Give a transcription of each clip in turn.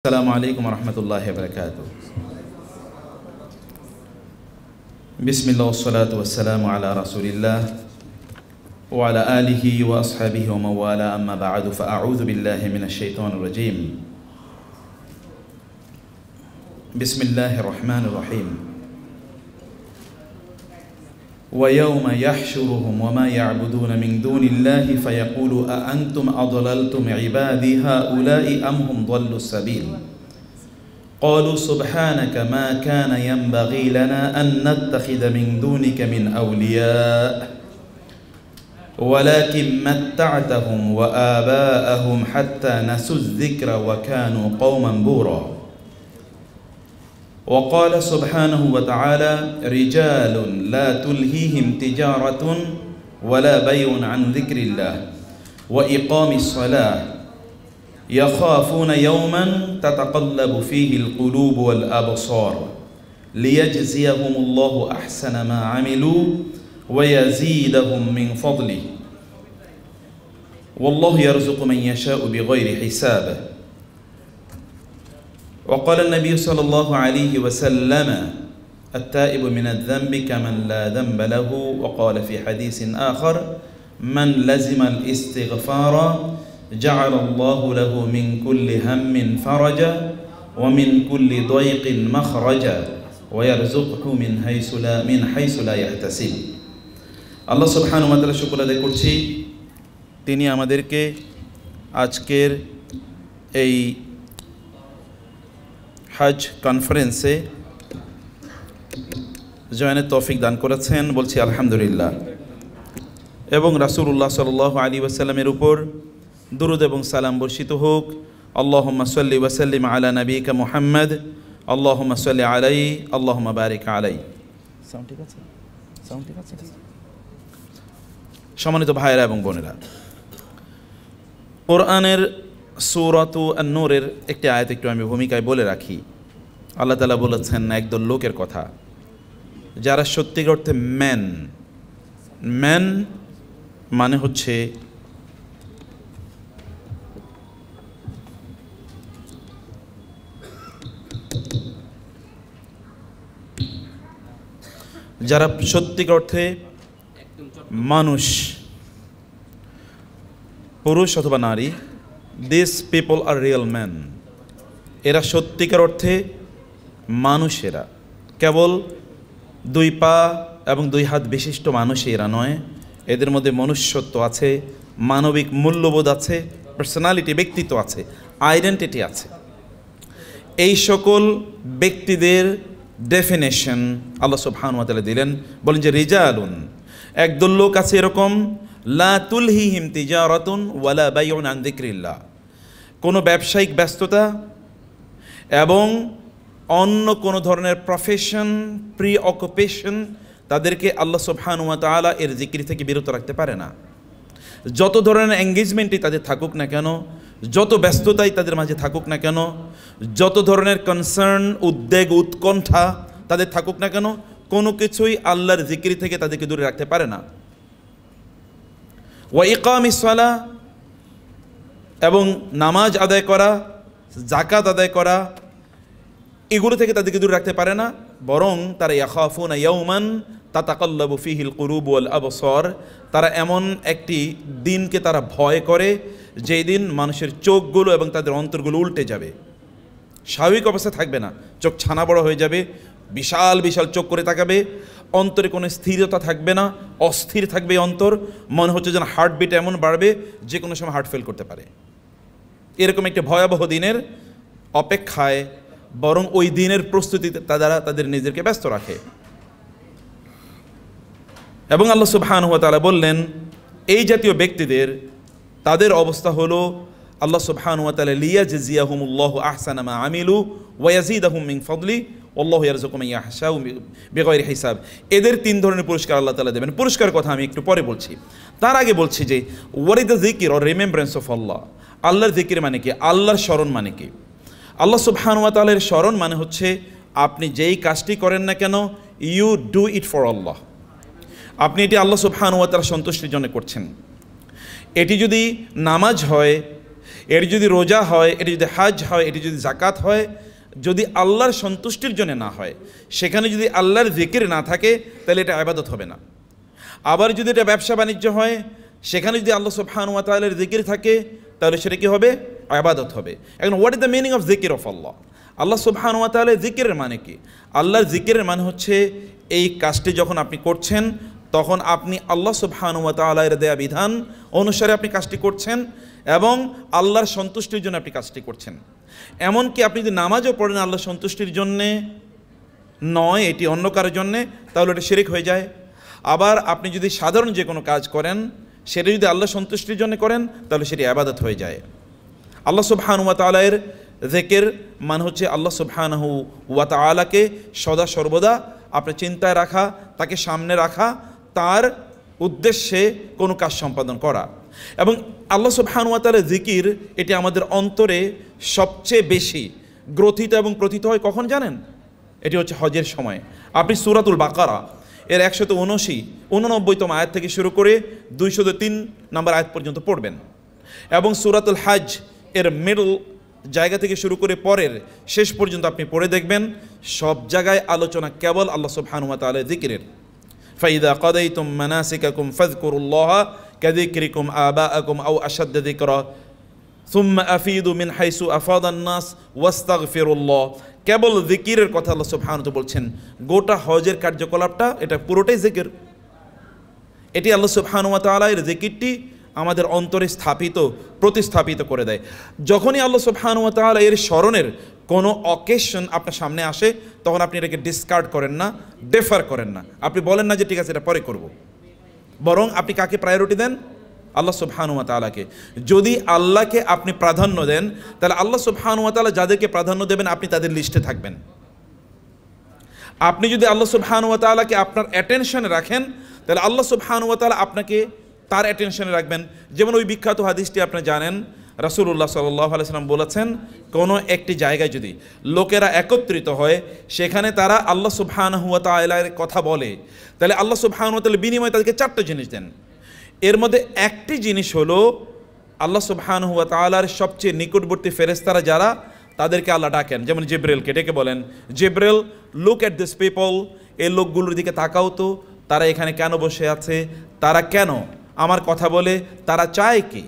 السلام عليكم ورحمة الله وبركاته. بسم الله والصلاة والسلام على رسول الله وعلى آله وأصحابه ومن والاه، أما بعد، فأعوذ بالله من الشيطان الرجيم. بسم الله الرحمن الرحيم. ويوم يحشرهم وما يعبدون من دون الله فيقول أأنتم أضللتم عبادي هؤلاء أم هم ضلوا السبيل قالوا سبحانك ما كان ينبغي لنا أن نتخذ من دونك من أولياء ولكن متعتهم وآباءهم حتى نسوا الذكر وكانوا قوما بورا وقال سبحانه وتعالى رجال لا تلهيهم تجارة ولا بيع عن ذكر الله وإقام الصلاة يخافون يوما تتقلب فيه القلوب والأبصار ليجزيهم الله أحسن ما عملوا ويزيدهم من فضله والله يرزق من يشاء بغير حساب. وقال النبي صلى الله عليه وسلم التائب من الذنب كمن لا ذنب له. وقال في حديث آخر من لزم الاستغفار جعل الله له من كل هم فرجا ومن كل ضيق مخرجا ويرزقه من حيث لا يحتسب. আল্লাহ সুবহানাহু ওয়া তাআলা শুকর আদায় করছি, তিনি আমাদেরকে আজকের এই হজ কনফারেন্সে জয়েনের তৌফিক দান করেছেন। বলছি আলহামদুলিল্লাহ। এবং রাসূলুল্লাহ সাল্লাল্লাহু আলাইহি ওয়াসাল্লামের উপর দুরূদ এবং সালাম বর্ষিত হোক। আল্লাহুম্মা সাল্লি ওয়া সাল্লিম আলা নবিয়িকা মুহাম্মদ, আল্লাহুম্মা সাল্লি আলাইহি, আল্লাহুম্মা বারিক আলাইহি। সাউন্ড ঠিক আছে? সাউন্ড ঠিক আছে? সম্মানিত ভাইয়েরা এবং বোনেরা, কোরআনের সূরাতু আন-নূরের একটি আয়াত একটু আমি ভূমিকায় বলে রাখি। আল্লাহ তাআলা বলেছেন একদল লোকের কথা যারা সত্যিকার অর্থে ম্যান মানে হচ্ছে যারা সত্যিকার অর্থে মানুষ, পুরুষ অথবা নারী, this people are real man. এরা সত্যিকার অর্থে মানুষেরা, কেবল দুই পা এবং দুই হাত বিশিষ্ট মানুষই এরা নয়। এদের মধ্যে মনুষ্যত্ব আছে, মানবিক মূল্যবোধ আছে, পার্সোনালিটি, ব্যক্তিত্ব আছে, আইডেন্টিটি আছে। এই সকল ব্যক্তিদের ডেফিনেশন আল্লাহ সুবহানাহু ওয়া তাআলা দিলেন। বলেন যে রিজালুন, একদল লোক আছে এরকম, লা তুলহিহিম তিজারাতুন ওয়ালা বাইউন আন যিকরিল্লাহ, কোনো ব্যবসায়িক ব্যস্ততা এবং অন্য কোনো ধরনের প্রফেশন, প্রি অকুপেশন তাদেরকে আল্লাহ সুবহানাহু ওয়া তাআলা এর জিকির থেকে বিরত রাখতে পারে না। যত ধরনের এঙ্গেজমেন্টই তাদের থাকুক না কেন, যত ব্যস্ততাই তাদের মাঝে থাকুক না কেন, যত ধরনের কনসার্ন, উদ্বেগ, উৎকণ্ঠা তাদের থাকুক না কেন, কোনো কিছুই আল্লাহর জিকির থেকে তাদেরকে দূরে রাখতে পারে না। ওয়া ইকামিস সালাহ, এবং নামাজ আদায় করা, যাকাত আদায় করা, এগুলো থেকে তাদেরকে দূরে রাখতে পারে না। বরং তারা ইয়াখাফুনা ইয়াওমান তাতাকাল্লাবু ফিহিল কুলুব ওয়াল আবসার, তারা এমন একটি দিনকে তারা ভয় করে যেই দিন মানুষের চোখগুলো এবং তাদের অন্তরগুলো উল্টে যাবে, স্বাভাবিক অবস্থা থাকবে না, চোখ ছানা বড় হয়ে যাবে, বিশাল বিশাল চোখ করে তাকাবে, অন্তরে কোনো স্থিরতা থাকবে না, অস্থির থাকবে অন্তর, মনে হচ্ছে যেন হার্টবিট এমন বাড়বে যে কোনো সময় হার্ট ফেল করতে পারে। এরকম একটি ভয়াবহ দিনের অপেক্ষায়, বরং ওই দিনের প্রস্তুতিতে তারা তাদের নিজেদেরকে ব্যস্ত রাখে। এবং আল্লাহ সুবহানাহু ওয়া তাআলা বললেন এই জাতীয় ব্যক্তিদের তাদের অবস্থা হলো আল্লাহ সুবহানাহু ওয়া তাআলা লিয়াজজিয়াহুমুল্লাহু আহসানা মা আমিলু ওয়া ইয়াজিদাহুম মিন ফাদলি আল্লাহু ইয়ারযুকু মান ইয়াশাউ বিগাইরি হিসাব। এদের তিন ধরনের পুরস্কার আল্লাহ তাআলা দেবেন। পুরস্কারের কথা আমি একটু পরে বলছি, তার আগে বলছি যে হোয়াট ইজ দ্য জিকির অর রিমেম্ব্রেন্স অফ আল্লাহ। আল্লাহর জিকির মানে কি? আল্লাহর স্মরণ মানে কি? আল্লাহ সুবহানাহু ওয়া তাআলার স্মরণ মানে হচ্ছে আপনি যেই কাজটি করেন না কেন, ইউ ডু ইট ফর আল্লাহ। আপনি এটি আল্লাহ সুবহানাহু ওয়া তাআলা সন্তুষ্টির জন্য করছেন। এটি যদি নামাজ হয়, এটি যদি রোজা হয়, এটি যদি হাজ হয়, এটি যদি জাকাত হয়, যদি আল্লাহর সন্তুষ্টির জন্য না হয়, সেখানে যদি আল্লাহর জিকির না থাকে, তাহলে এটা ইবাদত হবে না। আবার যদি এটা ব্যবসা বাণিজ্য হয়, সেখানে যদি আল্লাহ সুবহানাহু ওয়া তাআলার জিকির থাকে, তাহলে সেটা কি হবে? ইবাদত হবে। এখন what is the meaning of জিকির অফ আল্লাহ? আল্লাহ সুবহানাহু ওয়া তাআলার জিকিরের মানে কি? আল্লাহর জিকিরের মানে হচ্ছে এই কাজটি যখন আপনি করছেন, তখন আপনি আল্লাহ সুবহানাহু ওয়া তাআলার দেয়া বিধান অনুসারে আপনি কাজটি করছেন এবং আল্লাহর সন্তুষ্টির জন্য আপনি কাজটি করছেন। এমনকি আপনি যদি নামাজও পড়েন আল্লাহর সন্তুষ্টির জন্যে নয়, এটি অন্য কারোর জন্যে, তাহলে এটা শিরক হয়ে যায়। আবার আপনি যদি সাধারণ যে কোনো কাজ করেন, সেটা যদি আল্লাহ সন্তুষ্টির জন্য করেন, তাহলে সেটি ইবাদত হয়ে যায়। আল্লাহ সুবহানাহু ওয়া তাআলার জিকির মানে হচ্ছে আল্লাহ সুবহানাহু ওয়া তাআলাকে সদা সর্বদা আপনার চিন্তায় রাখা, তাকে সামনে রাখা, তার উদ্দেশ্যে কোনো কাজ সম্পাদন করা। এবং আল্লাহ সুবহানাহু ওয়া তাআলার জিকির এটি আমাদের অন্তরে সবচেয়ে বেশি গ্রথিত এবং প্রথিত হয় কখন জানেন? এটি হচ্ছে হজের সময়। আপনি সূরাতুল বাকারা এর 189তম আয়াত থেকে শুরু করে 203 নম্বর আয়াত পর্যন্ত পড়বেন, এবং সূরাতুল হজ এর মিডল জায়গা থেকে শুরু করে পরের শেষ পর্যন্ত আপনি পড়ে দেখবেন, সব জায়গায় আলোচনা কেবল আল্লাহ সুবহানাহু ওয়া তাআলার জিকিরের। ফাইদা কাদাইতুম মানাসিকাকুম ফাযকুরুল্লাহা কাযিকরিকুম আবাআকুম আও আশাদ্দা যিকরা সুম্মা আফিদু মিন হাইসু আফাদান নাস ওয়াস্তাগফিরুল্লাহ। কেবল জিকিরের কথা আল্লাহ সুবহানাহু ওয়া তাআলা বলছেন। গোটা হজের কার্যকলাপটা এটা পুরোটাই জিকির। এটি আল্লাহ সুবহানাহু ওয়া তাআলা এর জিকিরটি আমাদের অন্তরে প্রতিস্থাপিত করে দেয়। যখনই আল্লাহ সুবহানাহু ওয়া তাআলা এর স্মরণের কোনো অকেশন আপনার সামনে আসে, তখন আপনি এটাকে ডিসকার্ড করেন না, ডেফার করেন না। আপনি বলেন না যে ঠিক আছে এটা পরে করব, বরং আপনি কাকে প্রায়োরিটি দেন? আল্লাহ সুবহানাহু ওয়া তাআলাকে। যদি আল্লাহকে আপনি প্রাধান্য দেন, তাহলে আল্লাহ সুবহানাহু ওয়া তাআলা যাদেরকে প্রাধান্য দেবেন আপনি তাদের লিস্টে থাকবেন। আপনি যদি আল্লাহ সুবহানাহু ওয়া তাআলাকে আপনার অ্যাটেনশনে রাখেন, তাহলে আল্লাহ সুবহানাহু ওয়া তাআলা আপনাকে তার অ্যাটেনশনে রাখবেন। যেমন ওই বিখ্যাত হাদিসটি আপনি জানেন, রাসূলুল্লাহ সাল্লাল্লাহু আলাইহি ওয়াসাল্লাম বলেছেন, কোনো একটি জায়গায় যদি লোকেরা একত্রিত হয়, সেখানে তারা আল্লাহ সুবহানাহু ওয়া তাআলার কথা বলে, তাহলে আল্লাহ সুবহানাহু ওয়া তাআলা বিনিময়ে তাদেরকে 4টা জিনিস দেন। এর মধ্যে একটি জিনিস হলো আল্লাহ সুবহানাহু ওয়া তাআলার সবচেয়ে নিকটবর্তী ফেরেশতারা যারা, তাদেরকে আল্লাহ ডাকেন। যেমন জিব্রাইলকে ডেকে বলেন, জিব্রাইল লুক অ্যাট দিস পিপল, এই লোকগুলোর দিকে তাকাও তো, তারা এখানে কেন বসে আছে, তারা কেন আমার কথা বলে, তারা চায় কি?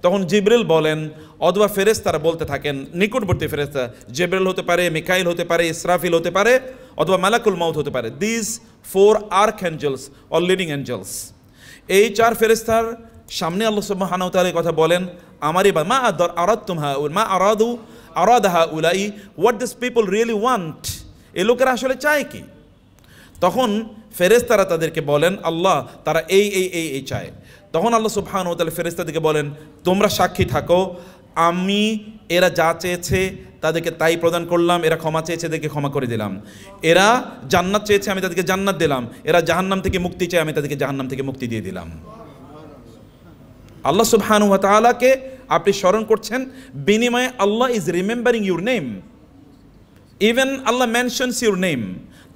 তখন জিব্রাইল বলেন, অথবা ফেরেশতারা বলতে থাকেন, নিকটবর্তী ফেরেশতা, জিব্রাইল হতে পারে, মিকাইল হতে পারে, ইসরাফিল হতে পারে, অথবা মালাকুল মাউত হতে পারে। দিস 4 আর্কএঞ্জেলস অর লিডিং এঞ্জেলস, এই 4 ফেরেশতার সামনে আল্লাহ সুবহানাহু ওয়া তাআলা কথা বলেন, আমারই বা মা আরাদতুম হাউল মা আরাদা হাউলাই, what this people really want, এই লোকেরা আসলে চায় কি? তখন ফেরেশতারা তাদেরকে বলেন, আল্লাহ তারা এই চায়। তখন আল্লাহ সুবহানাহু ওয়া তাআলা ফেরেশতাদেরকে বলেন, তোমরা সাক্ষী থাকো, আমি এরা যা চেয়েছে তাদেরকে তাই প্রদান করলাম, এরা ক্ষমা চেয়েছে এদেরকে ক্ষমা করে দিলাম, এরা জান্নাত চেয়েছে আমি তাদেরকে জান্নাত দিলাম, এরা জাহান্নাম থেকে মুক্তি চায় আমি তাদেরকে জাহান্নাম থেকে মুক্তি দিয়ে দিলাম। আল্লাহ সুবহানাহু ওয়া তাআলাকে আপনি স্মরণ করছেন, বিনিময়ে Allah is remembering your name. Even Allah mentions your name,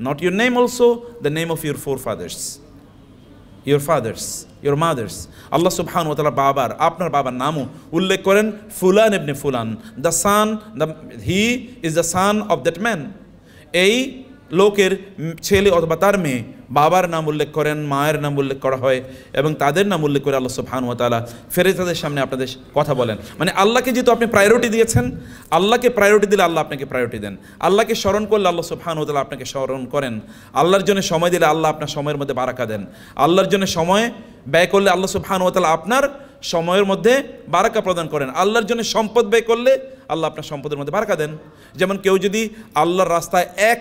not your name also, the name of your forefathers, your fathers, your mothers. আল্লাহ সুবহানাহু ওয়া তাআলা বাবার, আপনার বাবার নামও উল্লেখ করেন, ফুলান ইবনে ফুলান, the son, he is the son of that man. এই লোকের ছেলে অথবা তার মেয়ে বাবার নাম উল্লেখ করেন, মায়ের নাম উল্লেখ করা হয়, এবং তাদের নাম উল্লেখ করে আল্লাহ সুবহানাহু ওয়া তাআলা ফেরেশতাদের সামনে আপনাদের কথা বলেন। মানে আল্লাহকে যেহেতু আপনি প্রায়োরিটি দিয়েছেন, আল্লাহকে প্রায়োরিটি দিলে আল্লাহ আপনাকে প্রায়োরিটি দেন। আল্লাহকে স্মরণ করলে আল্লাহ সুবহানাহু ওয়া তাআলা আপনাকে স্মরণ করেন। আল্লাহর জন্য সময় দিলে আল্লাহ আপনার সময়ের মধ্যে বারাকা দেন। আল্লাহর জন্য সময় ব্যয় করলে আল্লাহ সুবহানাহু ওয়া তাআলা আপনার সময়ের মধ্যে বারাকা প্রদান করেন। আল্লাহর জন্য সম্পদ ব্যয় করলে আল্লাহ আপনার সম্পদের মধ্যে বারাকা দেন। যেমন কেউ যদি আল্লাহর রাস্তায় এক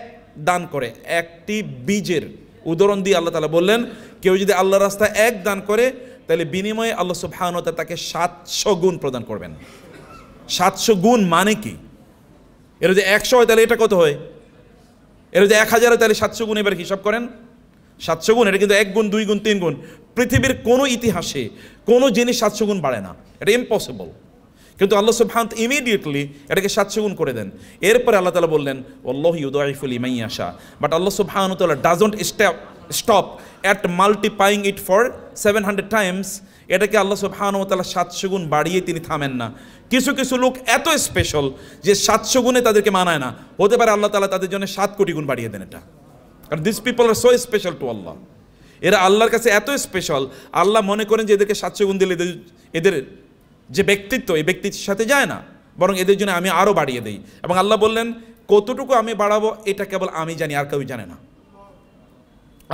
দান করে, একটি বীজের উদাহরণ দিয়ে আল্লাহ তাআলা বললেন, কেউ যদি আল্লাহর রাস্তায় এক দান করে, তাহলে বিনিময়ে আল্লাহ সুবহানাহু ওয়া তাআলা তাকে 700 গুণ প্রদান করবেন। 700 গুণ মানে কি? এর যদি 100 হয় তাহলে এটা কত হয়? এর যদি 1000 হয় তাহলে 700 গুণ, এবার হিসাব করেন। 700 গুণ, এটা কিন্তু 1 গুণ 2 গুণ 3 গুণ। পৃথিবীর কোনো ইতিহাসে কোনো জিনিস 700 গুণ বাড়ে না, এটা ইম্পসিবল। কিন্তু আল্লাহ সুবহানাহু ইমিডিয়েটলি এটাকে 700 গুণ করে দেন। এরপরে আল্লাহ তাআলা বললেন, আল্লাহু ইউদাইফু লিমান ইয়াশা, বাট আল্লাহ সুবহানাহু ওয়া তাআলা doesn't stop at multiplying it for 700 Times. এটাকে আল্লাহ সুবহানাহু ওয়া তাআলা 700 গুণ বাড়িয়ে তিনি থামেন না। কিছু কিছু লোক এত স্পেশাল যে 700 গুণে তাদেরকে মানায় না, হতে পারে আল্লাহ তাআলা তাদের জন্য 7 কোটি গুণ বাড়িয়ে দেন এটা। কারণ this people are so special to Allah. এরা আল্লাহর কাছে এত স্পেশাল, আল্লাহ মনে করেন যে এদেরকে 700 গুণ দিলে এদের যে ব্যক্তিত্ব, এই ব্যক্তিত্বের সাথে যায় না, বরং এদের জন্য আমি আরও বাড়িয়ে দিই। এবং আল্লাহ বললেন কতটুকু আমি বাড়াবো এটা কেবল আমি জানি, আর কেউ জানে না।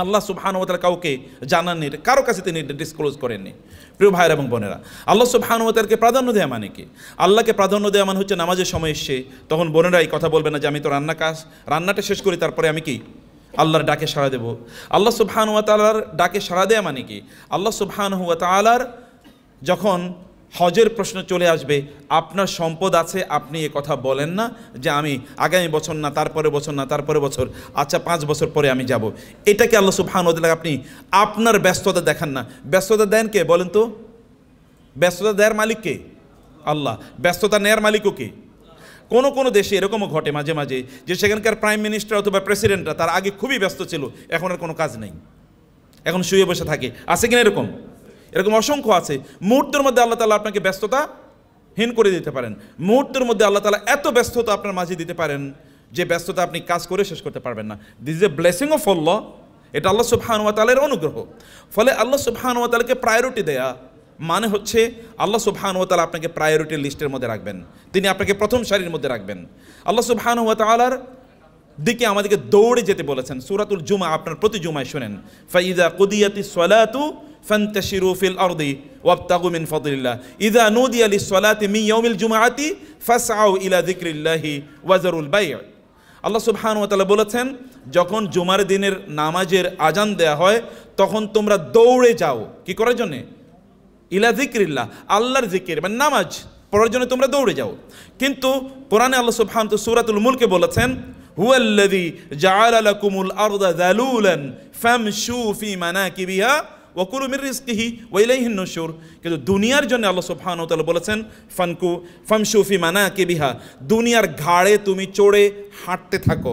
আল্লাহ সুবহানাহু ওয়া তাআলা কাউকে জানাননি, কারো কাছে তিনি ডিসক্লোজ করেননি। প্রিয় ভাইয়ের এবং বোনেরা, আল্লাহ সুবহানাহু ওয়া তাআলাকে প্রাধান্য দেওয়া মানে কি? আল্লাহকে প্রাধান্য দেওয়া মানে হচ্ছে নামাজের সময় এসে তখন বোনেরা এই কথা বলবে না যে আমি তো রান্নাটা শেষ করি তারপরে আমি কি আল্লাহর ডাকে সাড়া দেব। আল্লাহ সুবহানাহু ওয়া তাআলার ডাকে সাড়া দেওয়া মানে কি? আল্লাহ সুবহানাহু ওয়া তাআলার যখন হজের প্রশ্ন চলে আসবে, আপনার সম্পদ আছে, আপনি এ কথা বলেন না যে আমি আগামী বছর না, তারপরে বছর না, তারপরে বছর, আচ্ছা 5 বছর পরে আমি যাব। এটাকে আল্লাহ সুবহানাহু ওয়া তাআলা আপনি আপনার ব্যস্ততা দেখান না। ব্যস্ততা দেন কে বলেন তো? ব্যস্ততা দেওয়ার মালিক কে? আল্লাহ। ব্যস্ততা নেয়ার মালিকও কে? কোনো দেশে এরকমও ঘটে মাঝে মাঝে যে সেখানকার প্রাইম মিনিস্টার অথবা প্রেসিডেন্টরা তার আগে খুবই ব্যস্ত ছিল, এখন আর কোনো কাজ নেই, এখন শুয়ে বসে থাকে। আছে কিনা এরকম? এরকম অসংখ্য আছে। মুহূর্তের মধ্যে আল্লাহ তাআলা আপনাকে ব্যস্ততাহীন করে দিতে পারেন। মুহূর্তের মধ্যে আল্লাহ তাআলা এত ব্যস্ততা আপনার মাঝে দিতে পারেন যে ব্যস্ততা আপনি কাজ করে শেষ করতে পারবেন না। This is a blessing of Allah. এটা আল্লাহ সুবহানাহু ওয়া তাআলার অনুগ্রহ। ফলে আল্লাহ সুবহানাহু ওয়া তাআলাকে প্রায়োরিটি দেয়া মানে হচ্ছে আল্লাহ সুবহানাহু ওয়া তাআলা আপনাকে প্রায়োরিটি লিস্টের মধ্যে রাখবেন, তিনি আপনাকে প্রথম সারির মধ্যে রাখবেন। আল্লাহ সুবহানাহু ওয়া তাআলার দিকে আমাদেরকে দৌড়ে যেতে বলেছেন। সূরাতুল জুমা আপনার প্রতি জুমায় শুনেন, ফাইযা কুদিয়াতিস সালাতু ফান্তাশিরু ফিল আরদি ওয়াবতাগু মিন ফাদলিল্লাহ ইযা নুদিয়া লিস-সালাতি মিন ইয়াউমিল জুমআতি ফাসআউ ইলা যিকরিল্লাহি ওয়াজারুল বাই'। আল্লাহ সুবহানাহু ওয়া তাআলা বলেছেন যখন জুমার দিনের নামাজের আজান দেয়া হয় তখন তোমরা দৌড়ে যাও কি করার জন্য? ইলা যিকরিল্লাহ, আল্লাহর জিকির মানে নামাজ পড়ার জন্য তোমরা দৌড়ে যাও। কিন্তু কোরআনে আল্লাহ সুবহানাহু ওয়া তাআলা সূরাতুল মুলকে বলেছেন হুয়াল্লাযী জাআলা লাকুমুল আরদা যালুলান ফামশু ফি মানাকিবিহা ওয়া কুলু মির রিজকিহি ওয়া ইলাইহিন নুশুর। কিন্তু দুনিয়ার জন্য আল্লাহ সুবহানাহু ওয়া তাআলা বলেছেন ফামশু ফি মানাকিবিহা, দুনিয়ার ঘাড়ে তুমি চড়ে হাঁটতে থাকো।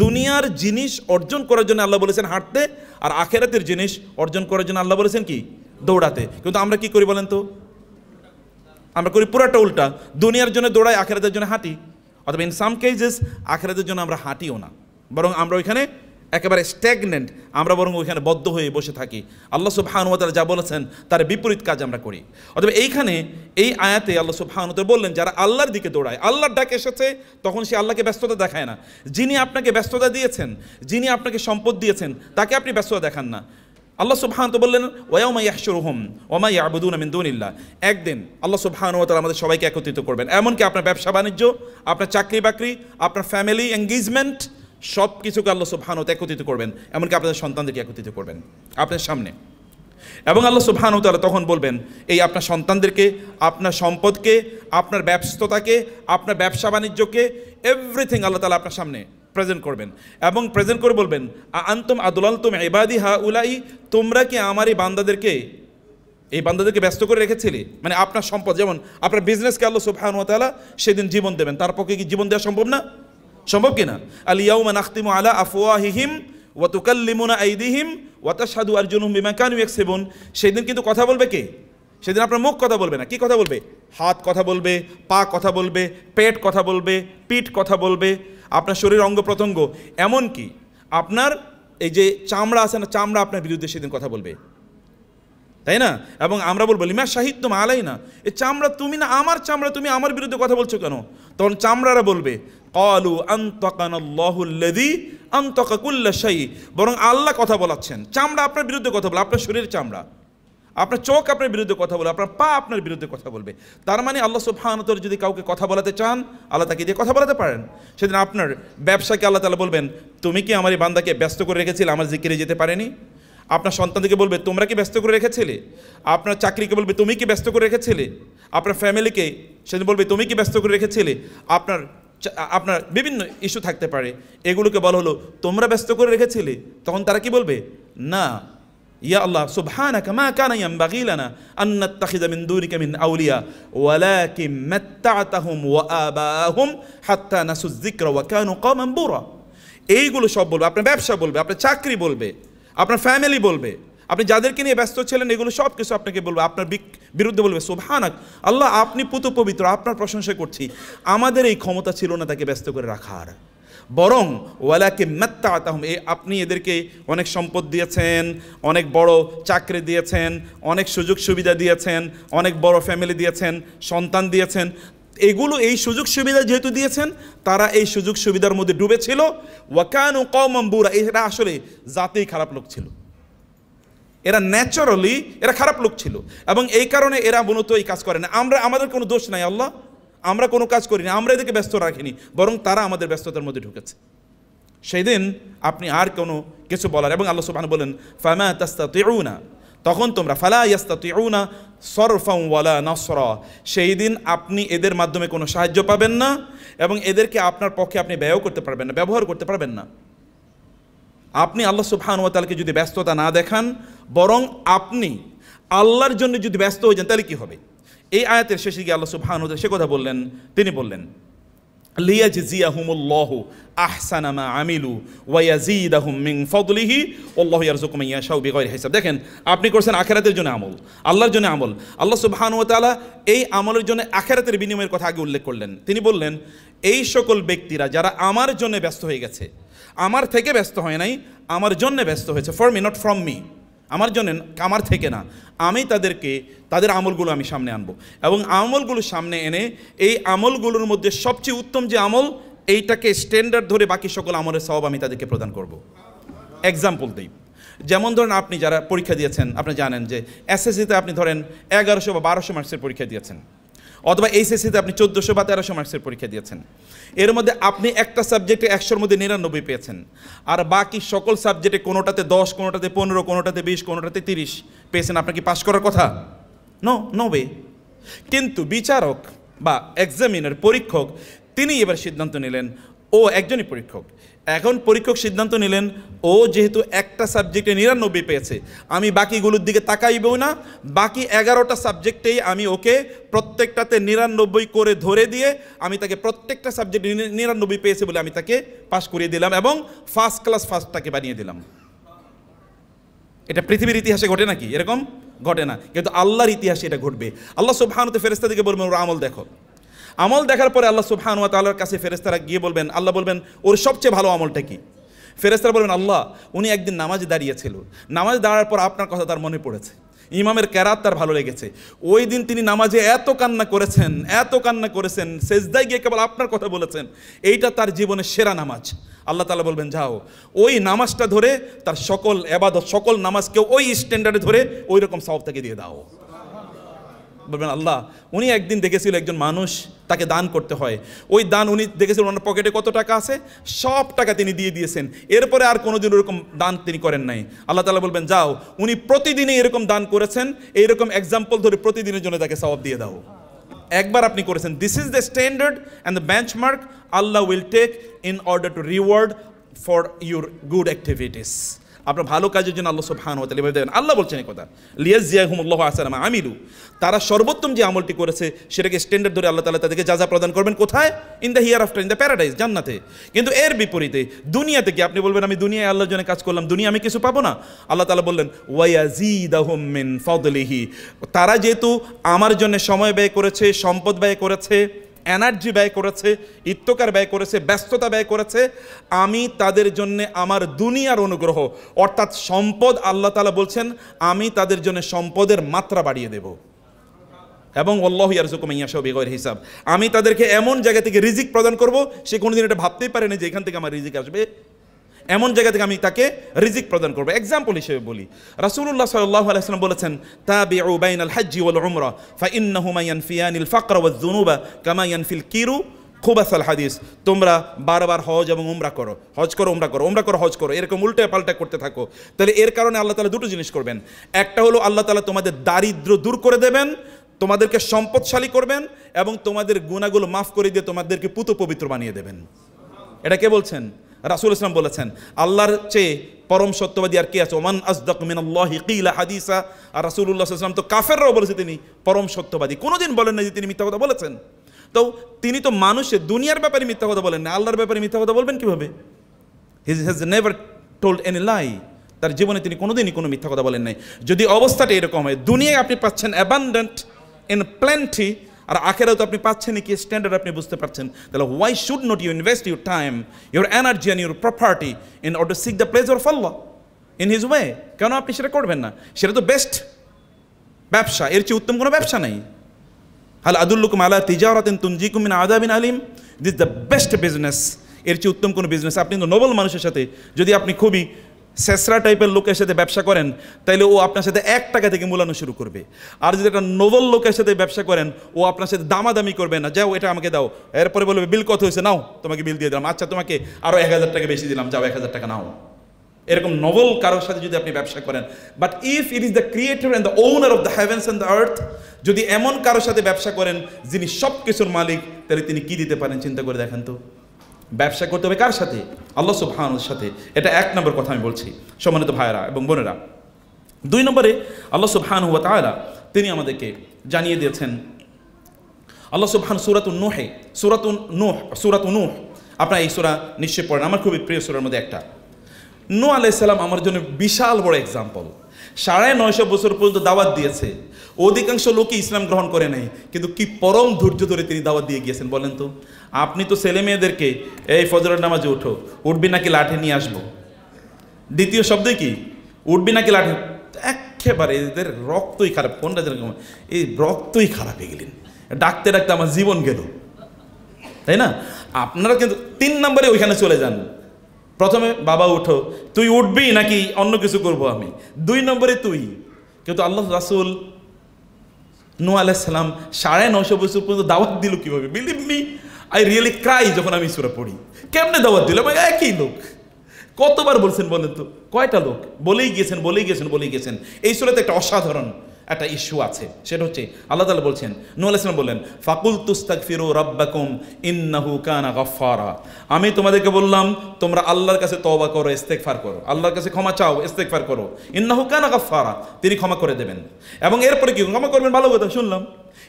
দুনিয়ার জিনিস অর্জন করার জন্য আল্লাহ বলেছেন হাঁটতে, আর আখিরাতের জিনিস অর্জন করার জন্য আল্লাহ বলেছেন কি? দৌড়াতে। কিন্তু আমরা কি করি বলেন তো? আমরা করি পুরাটা উল্টা। দুনিয়ার জন্য দৌড়াই, আখিরাতের জন্য হাঁটি। অথবা ইন সাম কেসেস আখিরাতের জন্য আমরা হাঁটিও না, বরং আমরা ওইখানে একেবারে স্ট্যাগনেন্ট, আমরা বরং ওইখানে বদ্ধ হয়ে বসে থাকি। আল্লাহ সুবহানাহু ওয়া তাআলা যা বলেছেন তার বিপরীত কাজ আমরা করি। অথবা এইখানে এই আয়াতে আল্লাহ সুবহানাহু ওয়া তাআলা বললেন যারা আল্লাহর দিকে দৌড়ায়, আল্লাহর ডাক এসেছে, তখন সে আল্লাহকে ব্যস্ততা দেখায় না। যিনি আপনাকে ব্যস্ততা দিয়েছেন, যিনি আপনাকে সম্পদ দিয়েছেন, তাকে আপনি ব্যস্ততা দেখান না। আল্লাহ সুবহানাহু ওয়া তাআলা বললেন ওয়ায়াউমা ইয়াহশুরুহুম ওয়া মা ইয়াবুদুনা মিন দুনিল্লাহ, একদিন আল্লাহ সুবহানাহু ওয়া তাআলা আমাদের সবাইকে একত্রিত করবেন। এমনকি আপনার ব্যবসা বাণিজ্য, আপনার চাকরি বাকরি, আপনার ফ্যামিলি এঙ্গেজমেন্ট, সব কিছুকে আল্লাহ সুবহানাহু ওয়া তাআলা একত্রিত করবেন। এমনকি আপনাদের সন্তানদেরকে একত্রিত করবেন আপনার সামনে। এবং আল্লাহ সুবহানাহু ওয়া তাআলা তখন বলবেন এই আপনার সন্তানদেরকে, আপনার সম্পদকে, আপনার ব্যস্ততাকে, আপনার ব্যবসা বাণিজ্যকে, এভরিথিং আল্লাহ তাআলা আপনার সামনে প্রেজেন্ট করবেন। এবং প্রেজেন্ট করে বলবেন আনতুম আদলালতুম ইবাদি হাউলাই, তোমরা কি আমার এই বান্দাদেরকে ব্যস্ত করে রেখেছিলে? মানে আপনার সম্পদ, যেমন আপনার বিজনেসকে আল্লাহ সুবহানাহু ওয়া তাআলা সেদিন জীবন দেবেন, তার পক্ষে কি জীবন দেওয়া সম্ভব না? সম্ভব কিনা? আল ইয়াউমা নাখতিমু আলা আফওয়াহিহিম ওয়া তুকাল্লিমুনা আইদিহিম ওয়া তাশহাদু আরজুলুহুম বিমা কানু ইয়াকসিবুন। সেদিন কিন্তু কথা বলবে কে? সেদিন আপনার মুখ কথা বলবে না। কি কথা বলবে? হাত কথা বলবে, পা কথা বলবে, পেট কথা বলবে, পিঠ কথা বলবে, আপনার শরীর অঙ্গ প্রত্যঙ্গ, এমনকি আপনার এই যে চামড়া আছে না, চামড়া আপনার বিরুদ্ধে সেদিন কথা বলবে, তাই না? এবং আমরা বলবো লিমা শাহিদতুম আলাইনা, এই চামড়া তুমি না, আমার চামড়া, তুমি আমার বিরুদ্ধে কথা বলছো কেন? তখন চামড়ারা বলবে ক্বালু আনতাকানাল্লাহুল্লাযী আনতাকা কুল্লা শাই, বরং আল্লাহ কথা বলাচ্ছেন। চামড়া আপনার বিরুদ্ধে কথা বলে, আপনার শরীরের চামড়া, আপনার চোখ আপনার বিরুদ্ধে কথা বলে, আপনার পা আপনার বিরুদ্ধে কথা বলবে। তার মানে আল্লাহ সুবহানাহু ওয়া তাআলা যদি কাউকে কথা বলাতে চান, আল্লাহ তাকে দিয়ে কথা বলাতে পারেন। সেদিন আপনার ব্যবসাকে আল্লাহ তাআলা বলবেন তুমি কি আমার এই বান্দাকে ব্যস্ত করে রেখেছিলে, আমার জিকিরে যেতে পারেনি? আপনার সন্তানদেরকে বলবে তোমরা কি ব্যস্ত করে রেখেছিলে? আপনার চাকরিকে বলবে তুমি কি ব্যস্ত করে রেখেছিলে? আপনার ফ্যামিলিকে সেদিন বলবে তুমি কি ব্যস্ত করে রেখেছিলে? আপনার বিভিন্ন ইস্যু থাকতে পারে, এগুলোকে বলা হলো তোমরা ব্যস্ত করে রেখেছিলে। তখন তারা কি বলবে? না, ইয়া আল্লাহ সুবহানাকা মা কানা ইয়ানবাগি লানা আন নাত্তাখিযা মিন দুনিকা মিন আউলিয়া ওয়ালাকিন মাত্তা'তাহুম ওয়া আবাহুম হাত্তা নাসু যিকরা ওয়া কানু কওমান বুরা। এইগুলো সব বলবে, আপনার ব্যবসা বলবে, আপনার চাকরি বলবে, আপনার ফ্যামিলি বলবে, আপনি যাদেরকে নিয়ে ব্যস্ত ছিলেন এগুলো সব কিছু আপনাকে বলবে, আপনার বিরুদ্ধে বলবে সুবহানাক, আল্লাহ আপনি পুতু পবিত্র, আপনার প্রশংসা করছি। আমাদের এই ক্ষমতা ছিল না তাকে ব্যস্ত করে রাখার, বরং ওয়ালাকে মাত্তাআতাহুম, আপনি এদেরকে অনেক সম্পদ দিয়েছেন, অনেক বড় চাকরি দিয়েছেন, অনেক সুযোগ সুবিধা দিয়েছেন, অনেক বড় ফ্যামিলি দিয়েছেন, সন্তান দিয়েছেন। এগুলো এই সুযোগ সুবিধা যেহেতু দিয়েছেন, তারা এই সুযোগ সুবিধার মধ্যে ডুবেছিল। ওয়াকানু কওমান বুরা, এরা আসলে জাতেই খারাপ লোক ছিল, এরা ন্যাচারালি এরা খারাপ লোক ছিল, এবং এই কারণে এরা মূলত এই কাজ করে না। আমাদের কোনো দোষ নাই আল্লাহ, আমরা কোনো কাজ করিনি, আমরা এদেরকে ব্যস্ত রাখিনি, বরং তারা আমাদের ব্যস্ততার মধ্যে ঢুকেছে। সেই দিন আপনি আর কোনো কিছু বলার, এবং আল্লাহ সুবহানাহু বলেন ফামা তাস্তাতিউনা, তখন তোমরা ফালা ইয়াস্তাতিউনা সরফাও ওয়ালা নাসরা, সেই দিন আপনি এদের মাধ্যমে কোনো সাহায্য পাবেন না, এবং এদেরকে আপনার পক্ষে আপনি ব্যয় করতে পারবেন না, ব্যবহার করতে পারবেন না। আপনি আল্লাহ সুবহানাহু ওয়া তাআলাকে যদি ব্যস্ততা না দেখান, বরং আপনি আল্লাহর জন্য যদি ব্যস্ত হয়ে যান, তাহলে কি হবে? এই আয়াতের শেষে গিয়ে আল্লাহ সুবহানাহু ওয়া তাআলা সে কথা বললেন, তিনি বললেন লিয়াজজিয়াহুমুল্লাহু আহসানা মা আমিলু ওয়া ইয়াজিদাহুম মিন ফাদলিহি ওয়াল্লাহু ইয়ারযুকু মান ইয়াশাউ বিগাইরি হিসাব। দেখেন, আপনি করছেন আখিরাতের জন্য আমল, আল্লাহর জন্য আমল। আল্লাহ সুবহানাহু ওয়া তাআলা এই আমলের জন্য আখিরাতের বিনিময়ের কথা আগে উল্লেখ করলেন। তিনি বললেন, এই সকল ব্যক্তিরা যারা আমার জন্য ব্যস্ত হয়ে গেছে, আমার থেকে ব্যস্ত হয় নাই, আমার জন্য ব্যস্ত হয়েছে, for me not from me, আমার জন্য, আমার থেকে না, আমি তাদেরকে তাদের আমলগুলো আমি সামনে আনবো, এবং আমলগুলো সামনে এনে এই আমলগুলোর মধ্যে সবচেয়ে উত্তম যে আমল, এইটাকে স্ট্যান্ডার্ড ধরে বাকি সকল আমলের সওয়াব আমি তাদেরকে প্রদান করব। এক্সাম্পল দিই, যেমন ধরেন আপনি যারা পরীক্ষা দিয়েছেন, আপনি জানেন যে এসএসসিতে আপনি ধরেন 1100 বা 1200 মার্কসের পরীক্ষা দিয়েছেন, অথবা এইচএসসিতে আপনি 1400 বা 1300 মার্কসের পরীক্ষা দিয়েছেন। এর মধ্যে আপনি একটা সাবজেক্টে 100-র মধ্যে 99 পেয়েছেন, আর বাকি সকল সাবজেক্টে কোনোটাতে 10, কোনোটাতে 15, কোনোটাতে 20, কোনোটাতে 30 পেয়েছেন। আপনার কি পাস করার কথা? No way. কিন্তু বিচারক বা এক্সামিনার, পরীক্ষক, তিনি এবার সিদ্ধান্ত নিলেন, ও একজনই পরীক্ষক, এখন পরীক্ষক সিদ্ধান্ত নিলেন ও যেহেতু একটা সাবজেক্টে 99 পেয়েছে, আমি বাকিগুলোর দিকে তাকাইবও না, বাকি 11টা সাবজেক্টেই আমি ওকে প্রত্যেকটাতে 99 করে ধরে দিয়ে আমি তাকে প্রত্যেকটা সাবজেক্টে 99 পেয়েছে বলে আমি তাকে পাস করিয়ে দিলাম, এবং ফার্স্ট ক্লাস ফার্স্টটাকে বানিয়ে দিলাম। এটা পৃথিবীর ইতিহাসে ঘটে নাকি? এরকম ঘটে না, কিন্তু আল্লাহর ইতিহাসে এটা ঘটবে। আল্লাহ সুবহানাহু ওয়া তাআলা ফেরেশতাদেরকে বলবেন, ওর আমল দেখো। আমল দেখার পরে আল্লাহ সুবহানাহু ওয়া তাআলার কাছে ফেরেশতারা গিয়ে বলবেন, আল্লাহ বলবেন ওর সবচেয়ে ভালো আমলটা কি? ফেরেশতারা বলবেন, আল্লাহ উনি একদিন নামাজে দাঁড়িয়েছিল, নামাজে দাঁড়ার পর আপনার কথা তার মনে পড়েছে, ইমামের কেরাত তার ভালো লেগেছে, ওই দিন তিনি নামাজে এত কান্না করেছেন, সেজদায় গিয়ে কেবল আপনার কথা বলেছেন, এইটা তার জীবনের সেরা নামাজ। আল্লাহ তাআলা বলবেন, যাও ওই নামাজটা ধরে তার সকল ইবাদত, সকল নামাজকেও ওই স্ট্যান্ডার্ডে ধরে ওই রকম সওয়াব তাকে দিয়ে দাও। বলবেন, আল্লাহ উনি একদিন দেখেছিল একজন মানুষ, তাকে দান করতে হয়, ওই দান উনি দেখেছিলেন ওনার পকেটে কত টাকা আছে, সব টাকা তিনি দিয়ে দিয়েছেন, এরপরে আর কোনোদিন ওরকম দান তিনি করেন নাই। আল্লাহ তাআলা বলবেন, যাও উনি প্রতিদিনই এরকম দান করেছেন, এইরকম এক্সাম্পল ধরে প্রতিদিনের জন্য তাকে সওয়াব দিয়ে দাও। একবার আপনি করেছেন, this is the standard and the benchmark Allah will take in order to reward for your good activities. আপনার ভালো কাজের জন্য আল্লাহ সুবহানাহু ওয়া তাআলা দেবেন। আল্লাহ বলছেন এই কথা, লিয়াজজিয়াহুমুল্লাহু আহসানা মা আমিলু, তারা সর্বোত্তম যে আমলটি করেছে সেটাকে স্ট্যান্ডার্ড ধরে আল্লাহ তাআলা তাদেরকে যা প্রদান করবেন। কোথায়? In the here after, in the paradise, জান্নাতে। কিন্তু এর বিপরীতে দুনিয়াতে কি? আপনি বলবেন আমি দুনিয়ায় আল্লাহর জন্য কাজ করলাম, দুনিয়া আমি কিছু পাবো না। আল্লাহ তাআলা বললেন ওয়া ইয়াজিদাহুম মিন ফাদলিহি, তারা যেহেতু আমার জন্য সময় ব্যয় করেছে, সম্পদ ব্যয় করেছে, এনার্জি ব্যয় করেছে, ইত্তকার ব্যয় করেছে, ব্যস্ততা ব্যয় করেছে, আমি তাদের জন্য আমার দুনিয়ার অনুগ্রহ অর্থাৎ সম্পদ, আল্লাহ তাআলা বলছেন আমি তাদের জন্য সম্পদের মাত্রা বাড়িয়ে দেব, এবং আল্লাহু ইয়ারযুকু মান ইয়াশাউ বিগাইরি হিসাব, আমি তাদেরকে এমন জায়গা থেকে রিজিক প্রদান করব সে কোনোদিন এটা ভাবতেই পারে না যে এখান থেকে আমার রিজিক আসবে, এমন জায়গা থেকে আমি তাকে রিজিক প্রদান করবো। এক্সাম্পল হিসেবে বলি, রাসূলুল্লাহ সাল্লাল্লাহু আলাইহি ওয়াসাল্লাম বলেছেন, তাবিউ বাইনাল হজ্জি ওয়াল উমরা ফাইন্নাহুমা ইয়ানফিয়ানিল ফাকরা ওয়াজ যুনুবা কামা ইয়ানফিল কিরু খুবাসাল হাদিস। তোমরা বারবার হজ এবং উমরা করো, হজ করো উমরা করো, উমরা করো হজ করো, এরকম উল্টে পাল্টা করতে থাকো, তাহলে এর কারণে আল্লাহ তাআলা দুটো জিনিস করবেন। একটা হলো আল্লাহ তাআলা তোমাদের দারিদ্র দূর করে দেবেন, তোমাদেরকে সম্পদশালী করবেন, এবং তোমাদের গুনাহগুলো মাফ করে দিয়ে তোমাদেরকে পুত পবিত্র বানিয়ে দেবেন। এটা কে বলছেন? রাসূল ইসলাম বলেছেন, আল্লাহর চেয়ে পরম সত্যবাদী আর কে আছে? ওমান আসদাক মিনাল্লাহি কিলা হাদিসা। আর রাসূলুল্লাহ সাল্লাল্লাহু আলাইহি ওয়াসাল্লাম তো কাফেররাও বলেছে তিনি পরম সত্যবাদী, কোনোদিন বলেন না যে তিনি মিথ্যা কথা বলেছেন। তো তিনি তো মানুষের দুনিয়ার ব্যাপারে মিথ্যা কথা বলেন না, আল্লাহর ব্যাপারে মিথ্যা কথা বলবেন কিভাবে? He has never told any lie. তার জীবনে তিনি কোনোদিনই কোনো মিথ্যা কথা বলেন নাই। যদি অবস্থাটা এরকম হয়, দুনিয়ায় আপনি পাচ্ছেন অ্যাবান্ডেন্ট ইন প্ল্যান্টি, আর আখেরাতেও আপনি পাচ্ছেন কি স্ট্যান্ডার্ড আপনি বুঝতে পারছেন, তাহলে why should not you invest your time, your energy and your property in order to seek the pleasure of Allah in his way? কেন আপনি সেটা করবেন না? সেটা তো বেস্ট ব্যবসা, এর চেয়ে উত্তম কোনো ব্যবসা নেই। হাল আদুল্লুকুম আলা তিজারাতিন তুনজিকুম মিন আযাবিন আলিম, দিস দ্য বেস্ট বিজনেস। এর চেয়ে উত্তম কোনো বিজনেস। আপনি তো নোবেল মানুষের সাথে, যদি আপনি খুবই শেষরা টাইপের লোকের সাথে ব্যবসা করেন, তাইলে ও আপনার সাথে 1 টাকা থেকে মূলানো শুরু করবে। আর যদি একটা নোবেল লোকের সাথে ব্যবসা করেন, ও আপনার সাথে দামাদামি করবে না, যাও এটা আমাকে দাও, এরপরে বলবে বিল কত হয়েছে, নাও তোমাকে বিল দিয়ে দিলাম, আচ্ছা তোমাকে আরও 1000 টাকা বেশি দিলাম, যাও 1000 টাকা নাও। এরকম নোবেল কারোর সাথে যদি আপনি ব্যবসা করেন, but if it is the creator and the owner of the heavens and the earth, যদি এমন কারোর সাথে ব্যবসা করেন যিনি সব কিছুর মালিক, তাহলে তিনি কি দিতে পারেন চিন্তা করে দেখেন তো। ব্যবসা করতে হবে কার সাথে? আল্লাহ সুবহানাহুর সাথে। এটা 1 নম্বর কথা আমি বলছি সম্মানিত ভাইয়েরা এবং বোনেরা। 2 নম্বরে আল্লাহ সুবহানাহু ওয়া তাআলা তিনি আমাদেরকে জানিয়ে দিয়েছেন, আল্লাহ সুবহান সূরাতুন নূহ, আপনারা এই সূরা নিশ্চয়ই পড়েন, আমার খুবই প্রিয় সূরার মধ্যে একটা। নূহ আলাইহিস সালাম আমার জন্য বিশাল বড় এক্সাম্পল। 950 বছর পর্যন্ত দাওয়াত দিয়েছে, অধিকাংশ লোকই ইসলাম গ্রহণ করে নাই, কিন্তু কি পরম ধৈর্য ধরে তিনি দাওয়াত দিয়ে গিয়েছেন বলেন তো। আপনি তো ছেলে মেয়েদেরকে এই ফজরের নামাজে উঠো, উঠবি নাকি লাঠি নিয়ে আসবো, দ্বিতীয় শব্দই কি, উঠবি নাকি লাঠি, একেবারে এদের রক্তই খারাপ। কোনটা যেরকম এই রক্তই খারাপ হয়ে গেলেন, ডাকতে ডাকতে আমার জীবন গেল, তাই না? আপনারা কিন্তু 3 নম্বরে ওইখানে চলে যান। প্রথমে বাবা উঠো, তুই উঠবি নাকি অন্য কিছু করব আমি, 2 নম্বরে তুই। কিন্তু আল্লাহ রাসূল নূহ আলাইহিস সালাম 950 বছর পর্যন্ত দাওয়াত দিল কিভাবে? Believe me, I really Cry যখন আমি সূরা পড়ি। কেমনে দাওয়াত দিল? একই লোক কতবার বলছেন বলেন তো, কয়টা লোক বলেই গেছেন। এই সূরাতে একটা অসাধারণ একটা ইস্যু আছে, সেটা হচ্ছে আল্লাহ তাআলা বলছেন, নূহ আলাইহিস সালাম বললেন, ফাকুলতু আস্তাগফিরু রাব্বাকুম ইন্নাহু কানা গাফফারা। আমি তোমাদেরকে বললাম তোমরা আল্লাহর কাছে তওবা করো, ইস্তেগফার করো, আল্লাহর কাছে ক্ষমা চাও, ইস্তেগফার করো। ইন্নাহু কানা গাফফারা, তিনি ক্ষমা করে দেবেন। এবং এরপরে কি ক্ষমা করবেন? ভালো কথা শুনলাম।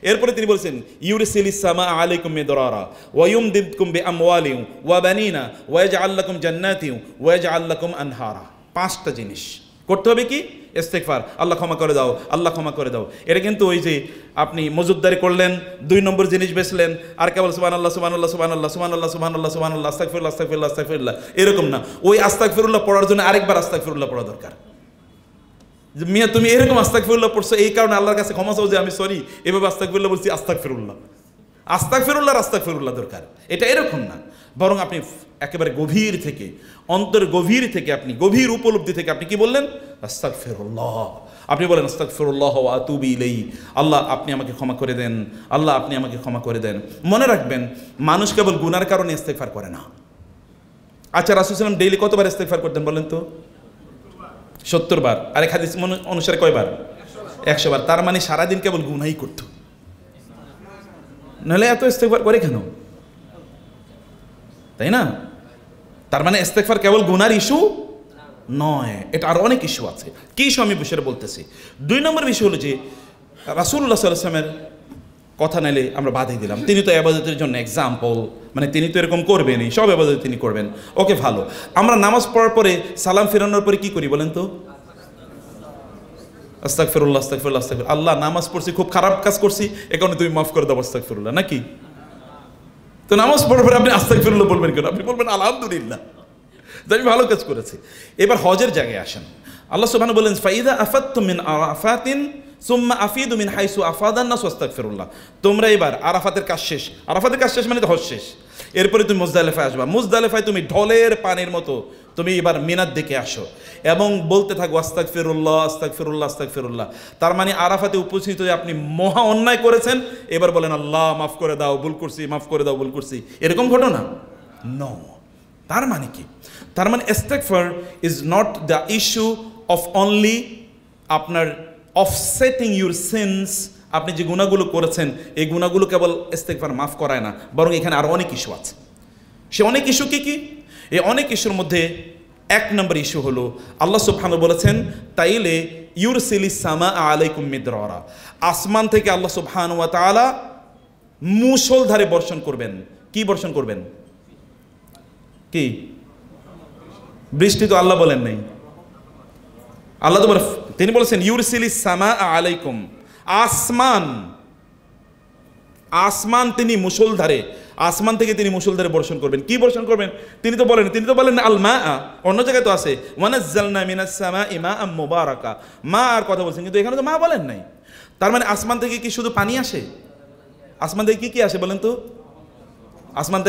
এরপরে তিনি বলছেন, ইউরসিলিস সামা আলাইকুম মিদরারা ওয়া ইউমদিদকুম বিআমওয়ালিন ওয়া বানিনা ওয়া ইয়াজআল লাকুম জান্নাতিন ওয়া ইয়াজআল লাকুম আনহারা। 5টা জিনিস করতে হবে। কি? ইস্তেগফার, আল্লাহ ক্ষমা করে দাও, আল্লাহ ক্ষমা করে দাও। এটা কিন্তু ওই যে আপনি মজুদদারি করলেন, 2 নম্বর জিনিস বেচলেন, আর কেবল সুবহানাল্লাহ সুবহানাল্লাহ সুবহানাল্লাহ সুবহানাল্লাহ সুবহানাল্লাহ সুবহানাল্লাহ আস্তাগফিরুল্লাহ আস্তাগফিরুল্লাহ আস্তাগফিরুল্লাহ, এরকম না। ওই আস্তাগফিরুল্লাহ পড়ার জন্য আরেকবার আস্তাগফিরুল্লাহ পড়া দরকার। যে মিয়া তুমি এরকম আস্তাগফিরুল্লাহ পড়ছো, এই কারণে আল্লাহর কাছে ক্ষমা চাও যে আমি সরি, এভাবে আস্তাগফিরুল্লাহ বলছি, আস্তাগফিরুল্লাহ দরকার। এটা এরকম না, বরং আপনি একেবারে গভীর থেকে, অন্তর গভীর থেকে, আপনি গভীর উপলব্ধি থেকে আপনি কি বললেন? আস্তাগফিরুল্লাহ। আপনি বলেন আস্তাগফিরুল্লাহ ওয়া আতুবু ইলাইহি, আল্লাহ আপনি আমাকে ক্ষমা করে দেন, আল্লাহ আপনি আমাকে ক্ষমা করে দেন। মনে রাখবেন, মানুষ কেবল গুনার কারণে ইস্তেগফার করে না। আচ্ছা, রাসূল সাল্লাল্লাহু আলাইহি ওয়াসাল্লাম ডেইলি কতবার ইস্তেগফার করতেন বলেন তো? 70 বার। আরেক হাদিস অনুসারে কয়বার? 100 বার। তার মানে সারাদিন কেবল গুনাহই করতো, নাহলে এত ইস্তেগফার করে কেন? তাই না? তার মানে ইস্তেগফার কেবল গুনার ইস্যু নয়, এটা আরো অনেক ইস্যু আছে। কি ইস্যু আমি বিষয়ে বলতেছি। 2 নম্বর বিষয় হলো যে রাসূলুল্লাহ সাল্লাল্লাহু আলাইহি ওয়াসাল্লামের কথা নাইলে আমরা বাধা দিলাম। তিনি তো ইবাদতের জন্য এক্সাম্পল, মানে তিনি তো এরকম করবেনই, সব ইবাদত তিনি করবেন। ওকে, ভালো। আমরা নামাজ পড়ার পরে সালাম ফেরানোর পরে কি করি বলেন তো? আস্তাগফিরুল্লাহ আস্তাগফিরুল্লাহ আস্তাগফিরুল্লাহ। আল্লাহ নামাজ পড়ছি, খুব খারাপ কাজ করছি, এ কারণে তুমি মাফ করে দাও, আস্তাগফিরুল্লাহ, নাকি? তো নামাজ পড়ার পরে আপনি আস্তাগফিরুল্লাহ বলবেন কেন? আপনি বলবেন আলহামদুলিল্লাহ যে আমি ভালো কাজ করেছি। এবার হজের জায়গায় আসেন। আল্লাহ সুবহানাহু বলেন, ফাইদা আফাদতুম মিন আরাফাতিন সুম্মা আফিদু মিন হাইসু আফাদান নাস ওয়াস্তাগফিরুল্লাহ। তোমরা এবার আরাফাতের কাজ শেষ, আরাফাতের কাজ শেষ মানে তো হজ শেষ, এরপরে তুমি মুজদালিফায় আসবা। মুজদালিফায় তুমি ঢলের পানির মতো তুমি এবার মিনার দিকে আসো এবং বলতে থাকো আস্তাগফিরুল্লাহ আস্তাগফিরুল্লাহ আস্তাগফিরুল্লাহ। তার মানে আরাফাতে উপস্থিত হয়ে আপনি মহা অন্যায় করেছেন, এবার বলেন আল্লাহ মাফ করে দাও, ভুল করছি, মাফ করে দাও, ভুল করছি, এরকম ঘটনা নো। তার মানে কি? তার মানে ইস্তেগফার is not the issue of only আপনার অফসেটিং ইউর সিনস। আপনি যে গুনাহগুলো করেছেন এই গুনাহগুলো কেবল ইস্তেগফার মাফ করায় না, বরং এখানে আরো অনেক ইস্যু আছে। সে অনেক ইস্যু কি কি? এই অনেক ইস্যুর মধ্যে 1 নম্বর ইস্যু হলো আল্লাহ সুবহানাহু বলেছেন, তাইলে ইউরসিলিস সামা আলাইকুম মিদরারা, আসমান থেকে আল্লাহ সুবহানাহু ওয়া তাআলা মুষলধারে বর্ষণ করবেন। কি বর্ষণ করবেন? কি বৃষ্টি তো আল্লাহ বলেন নাই, আল্লাহ তো তিনি বলেছেন ইউরসিলিস সামা আলাইকুম, আসমান তিনি মুষলধারে, আসমান থেকে তিনি মুষলধারে বর্ষণ করবেন। কি বর্ষণ করবেন তিনি তো বলেন আল মা, অন্য জায়গায় তো আছে ওয়ানাজ্জালনা মিনাস সামাই মাআম মুবারাকা, মা আর কথা বলছেন, কিন্তু এখানে তো মা বলেন নাই। তার মানে আসমান থেকে কি শুধু পানি আসে? আসমান থেকে কি আসে বলেন তো? আসমান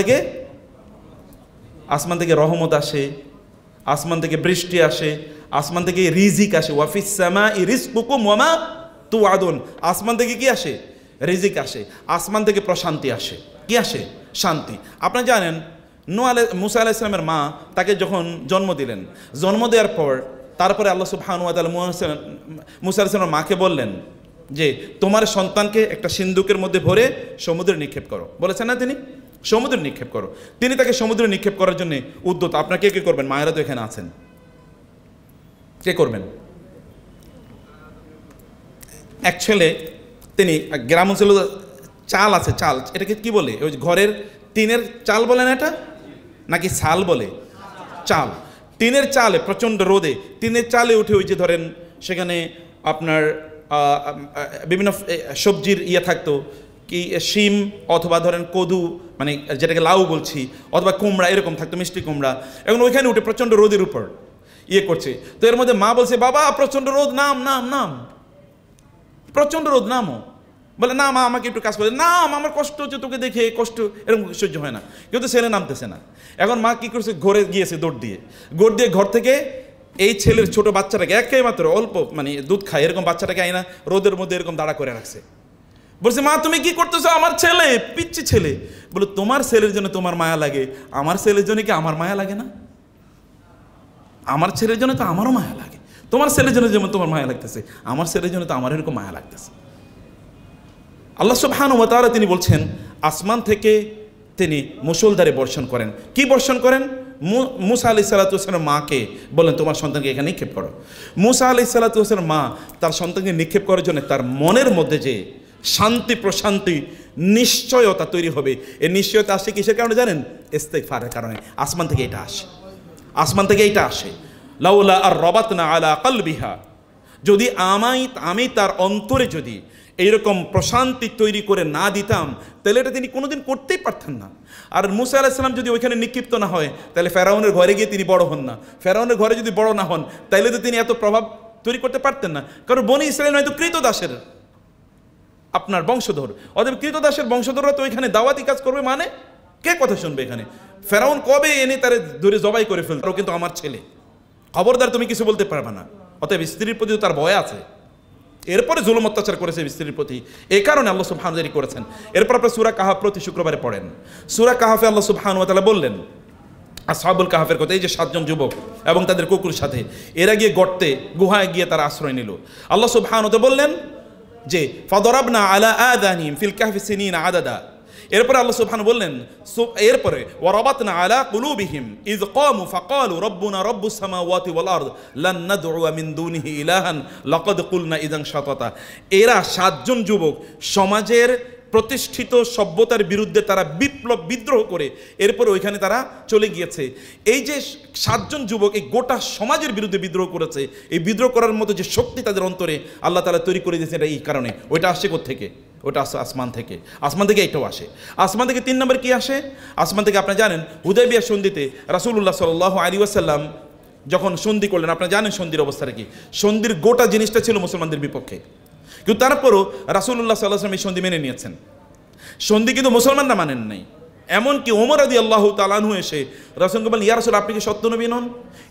থেকে রহমত আসে, আসমান থেকে বৃষ্টি আসে, আসমান থেকে রিজিক আসে। ওয়াফিস সামাই রিজকুকুম ওয়া মা তুআদুন, আসমান থেকে কি আসে? রিজিক আসে। আসমান থেকে প্রশান্তি আসে। কি আসে? শান্তি। আপনি জানেন মুসা আলাইহিস সালামের মা তাকে যখন জন্ম দিলেন, জন্ম দেওয়ার পর তারপরে আল্লাহ সুবহানাহু ওয়া তাআলা মুসা আলাইহিস সালামের মাকে বললেন যে তোমার সন্তানকে একটা সিন্দুকের মধ্যে ভরে সমুদ্রে নিক্ষেপ করো, বলেছেন না তিনি? সমুদ্রে নিক্ষেপ করো। তিনি তাকে সমুদ্রে নিক্ষেপ করার জন্য উদ্যত। আপনার কে করবেন? মায়েরা তো এখানে আছেন, কে করবেন? এক ছেলে, তিনি গ্রাম অঞ্চলে চাল আছে, চাল এটাকে কি বলে? ওই ঘরের টিনের চাল বলে না এটা, নাকি ছাল বলে? চাল। টিনের চালে প্রচণ্ড রোদে টিনের চালে উঠে ওই যে ধরেন সেখানে আপনার বিভিন্ন সবজির ইয়ে থাকতো, কি শিম অথবা ধরেন কদু, মানে যেটাকে লাউ বলছি, অথবা কুমড়া এরকম থাকতো, মিষ্টি কুমড়া। এখন ওইখানে উঠে প্রচণ্ড রোদের উপর ইয়ে করছে। তো এর মধ্যে মা বলছে বাবা প্রচণ্ড রোদ, নাম প্রচণ্ড রোদ, নামো। বলে না মা আমাকে একটু কাজ করে, না আমার কষ্ট হচ্ছে তোকে দেখে, কষ্ট এরকম সহ্য হয় না। কিন্তু ছেলে নামতেছে না। এখন মা কি করছে, ঘরে গিয়েছে দৌড় দিয়ে ঘর থেকে এই ছেলের ছোট বাচ্চাটাকে, একেই মাত্র অল্প মানে দুধ খায় এরকম বাচ্চাটাকে আইনা রোদের মধ্যে এরকম দাঁড়া করে রাখছে। বলছে মা তুমি কি করতেছো? আমার ছেলে, পিচ্ছি ছেলে। বলে তোমার ছেলের জন্য তোমার মায়া লাগে, আমার ছেলের জন্য কি আমার মায়া লাগে না? আমার ছেলের জন্য তো আমারও মায়া লাগে। তোমার ছেলের জন্য যেমন তোমার মায়া লাগতেছে, আমার ছেলের জন্য তো আমার এরকম মায়া লাগতেছে। আল্লাহ সুবহানাহু ওয়া তাআলা তিনি বলছেন আসমান থেকে তিনি মুষলধারে বর্ষণ করেন। কি বর্ষণ করেন? মুসা আলাইহিস সালাতু ওয়াস সালামের মাকে বলেন তোমার সন্তানকে এখানে নিক্ষেপ করো। মুসা আলাইহিস সালাতু ওয়াস সালামের মা তার সন্তানকে নিক্ষেপ করার জন্য তার মনের মধ্যে যে শান্তি প্রশান্তি নিশ্চয়তা তৈরি হবে, এই নিশ্চয়তা আসে কিসের কারণে জানেন? ইস্তিগফারের কারণে। আসমান থেকে এটা আসে, আসমান থেকে এইটা আসে। লাউলা আর রবাতনা আলা কলবিহা, যদি আমি তার অন্তরে যদি এইরকম প্রশান্তি তৈরি করে না দিতাম তাহলে এটা তিনি কোনোদিন করতেই পারতেন না। আর মুসা আলাইহিস সালাম যদি ওইখানে নিক্ষিপ্ত না হয় তাহলে ফেরাউনের ঘরে গিয়ে তিনি বড় হন না। ফেরাউনের ঘরে যদি বড় না হন তাহলে তো তিনি এত প্রভাব তৈরি করতে পারতেন না। কারণ বনি ইসরাইল হয়তো কৃতদাসের আপনার বংশধর, অতএব কৃতদাসের বংশধররা তো এখানে দাওয়াতি কাজ করবে, মানে কে কথা শুনবে এখানে? ফেরাউন কবে এনে তারে ধরে জবাই করে ফেলতো, কিন্তু আমার ছেলে, খবরদার তুমি কিছু বলতে পারবে না। অতএব স্ত্রীর প্রতি তার ভয় আছে। এরপরে জুলুম অত্যাচার করেছে স্ত্রীর প্রতি, এই কারণে আল্লাহ সুবহানাহু ওয়া তাআলা করেছেন। এরপর আপনার সূরা কাহাফ প্রতি শুক্রবারে পড়েন। সূরা কাহাফে আল্লাহ সুবহানাহু ওয়া তাআলা বললেন আসহাবুল কাহাফের কথা, এই যে 7 জন যুবক এবং তাদের কুকুর সাথে এরা গিয়ে গর্তে গুহায় গিয়ে তারা আশ্রয় নিল। আল্লাহ সুবহানাহু ওয়া তাআলা বললেন যে ফাদরাবনা আলা আযানিহিম ফিল কাহফি সিনিনা আদাদা। এরপরে আল্লাহ সুবহানাহু বললেন, এরপরে ওয়ারাবাতনা আলা কুলুবিহিম ইয ক্বামু ফাকালু রব্বুনা রব্বুস সামাওয়াতি ওয়াল আরদ লান নাদউ মিন দুনিহি ইলাহান লাকাদ কুলনা ইযান শাতাতা। এরা 7 জন যুবক সমাজের প্রতিষ্ঠিত সভ্যতার বিরুদ্ধে তারা বিদ্রোহ করে এরপরে ওইখানে তারা চলে গিয়েছে। এই যে 7 জন যুবক এই গোটা সমাজের বিরুদ্ধে বিদ্রোহ করেছে, এই বিদ্রোহ করার মতো যে শক্তি তাদের অন্তরে আল্লাহ তাআলা তৈরি করে দিয়েছে, এটা এই কারণে। ওইটা আসছে কোত্থেকে? ওটা আসছে আসমান থেকে। আসমান থেকে এটাও আসে। আসমান থেকে 3 নম্বর কি আসে? আসমান থেকে আপনারা জানেন হুদায়বিয়া সন্ধিতে রাসূলুল্লাহ সাল্লাল্লাহু আলাইহি ওয়াসাল্লাম যখন সন্ধি করলেন, আপনারা জানেন সন্ধির অবস্থাটা কি। সন্ধির গোটা জিনিসটা ছিল মুসলমানদের বিপক্ষে, কিন্তু তারপরও রাসূলুল্লাহ সাল্লাল্লাহু আলাইহি ওয়াসাল্লাম এই সন্ধি মেনে নিয়েছেন। সন্ধি কিন্তু মুসলমানরা মানেন নাই। এমনকি ওমর রাদিয়াল্লাহু তাআলা আনহু এসে রাসূলকে বলেন, ইয়া রাসূল আপনি কি সত্য নবী নন?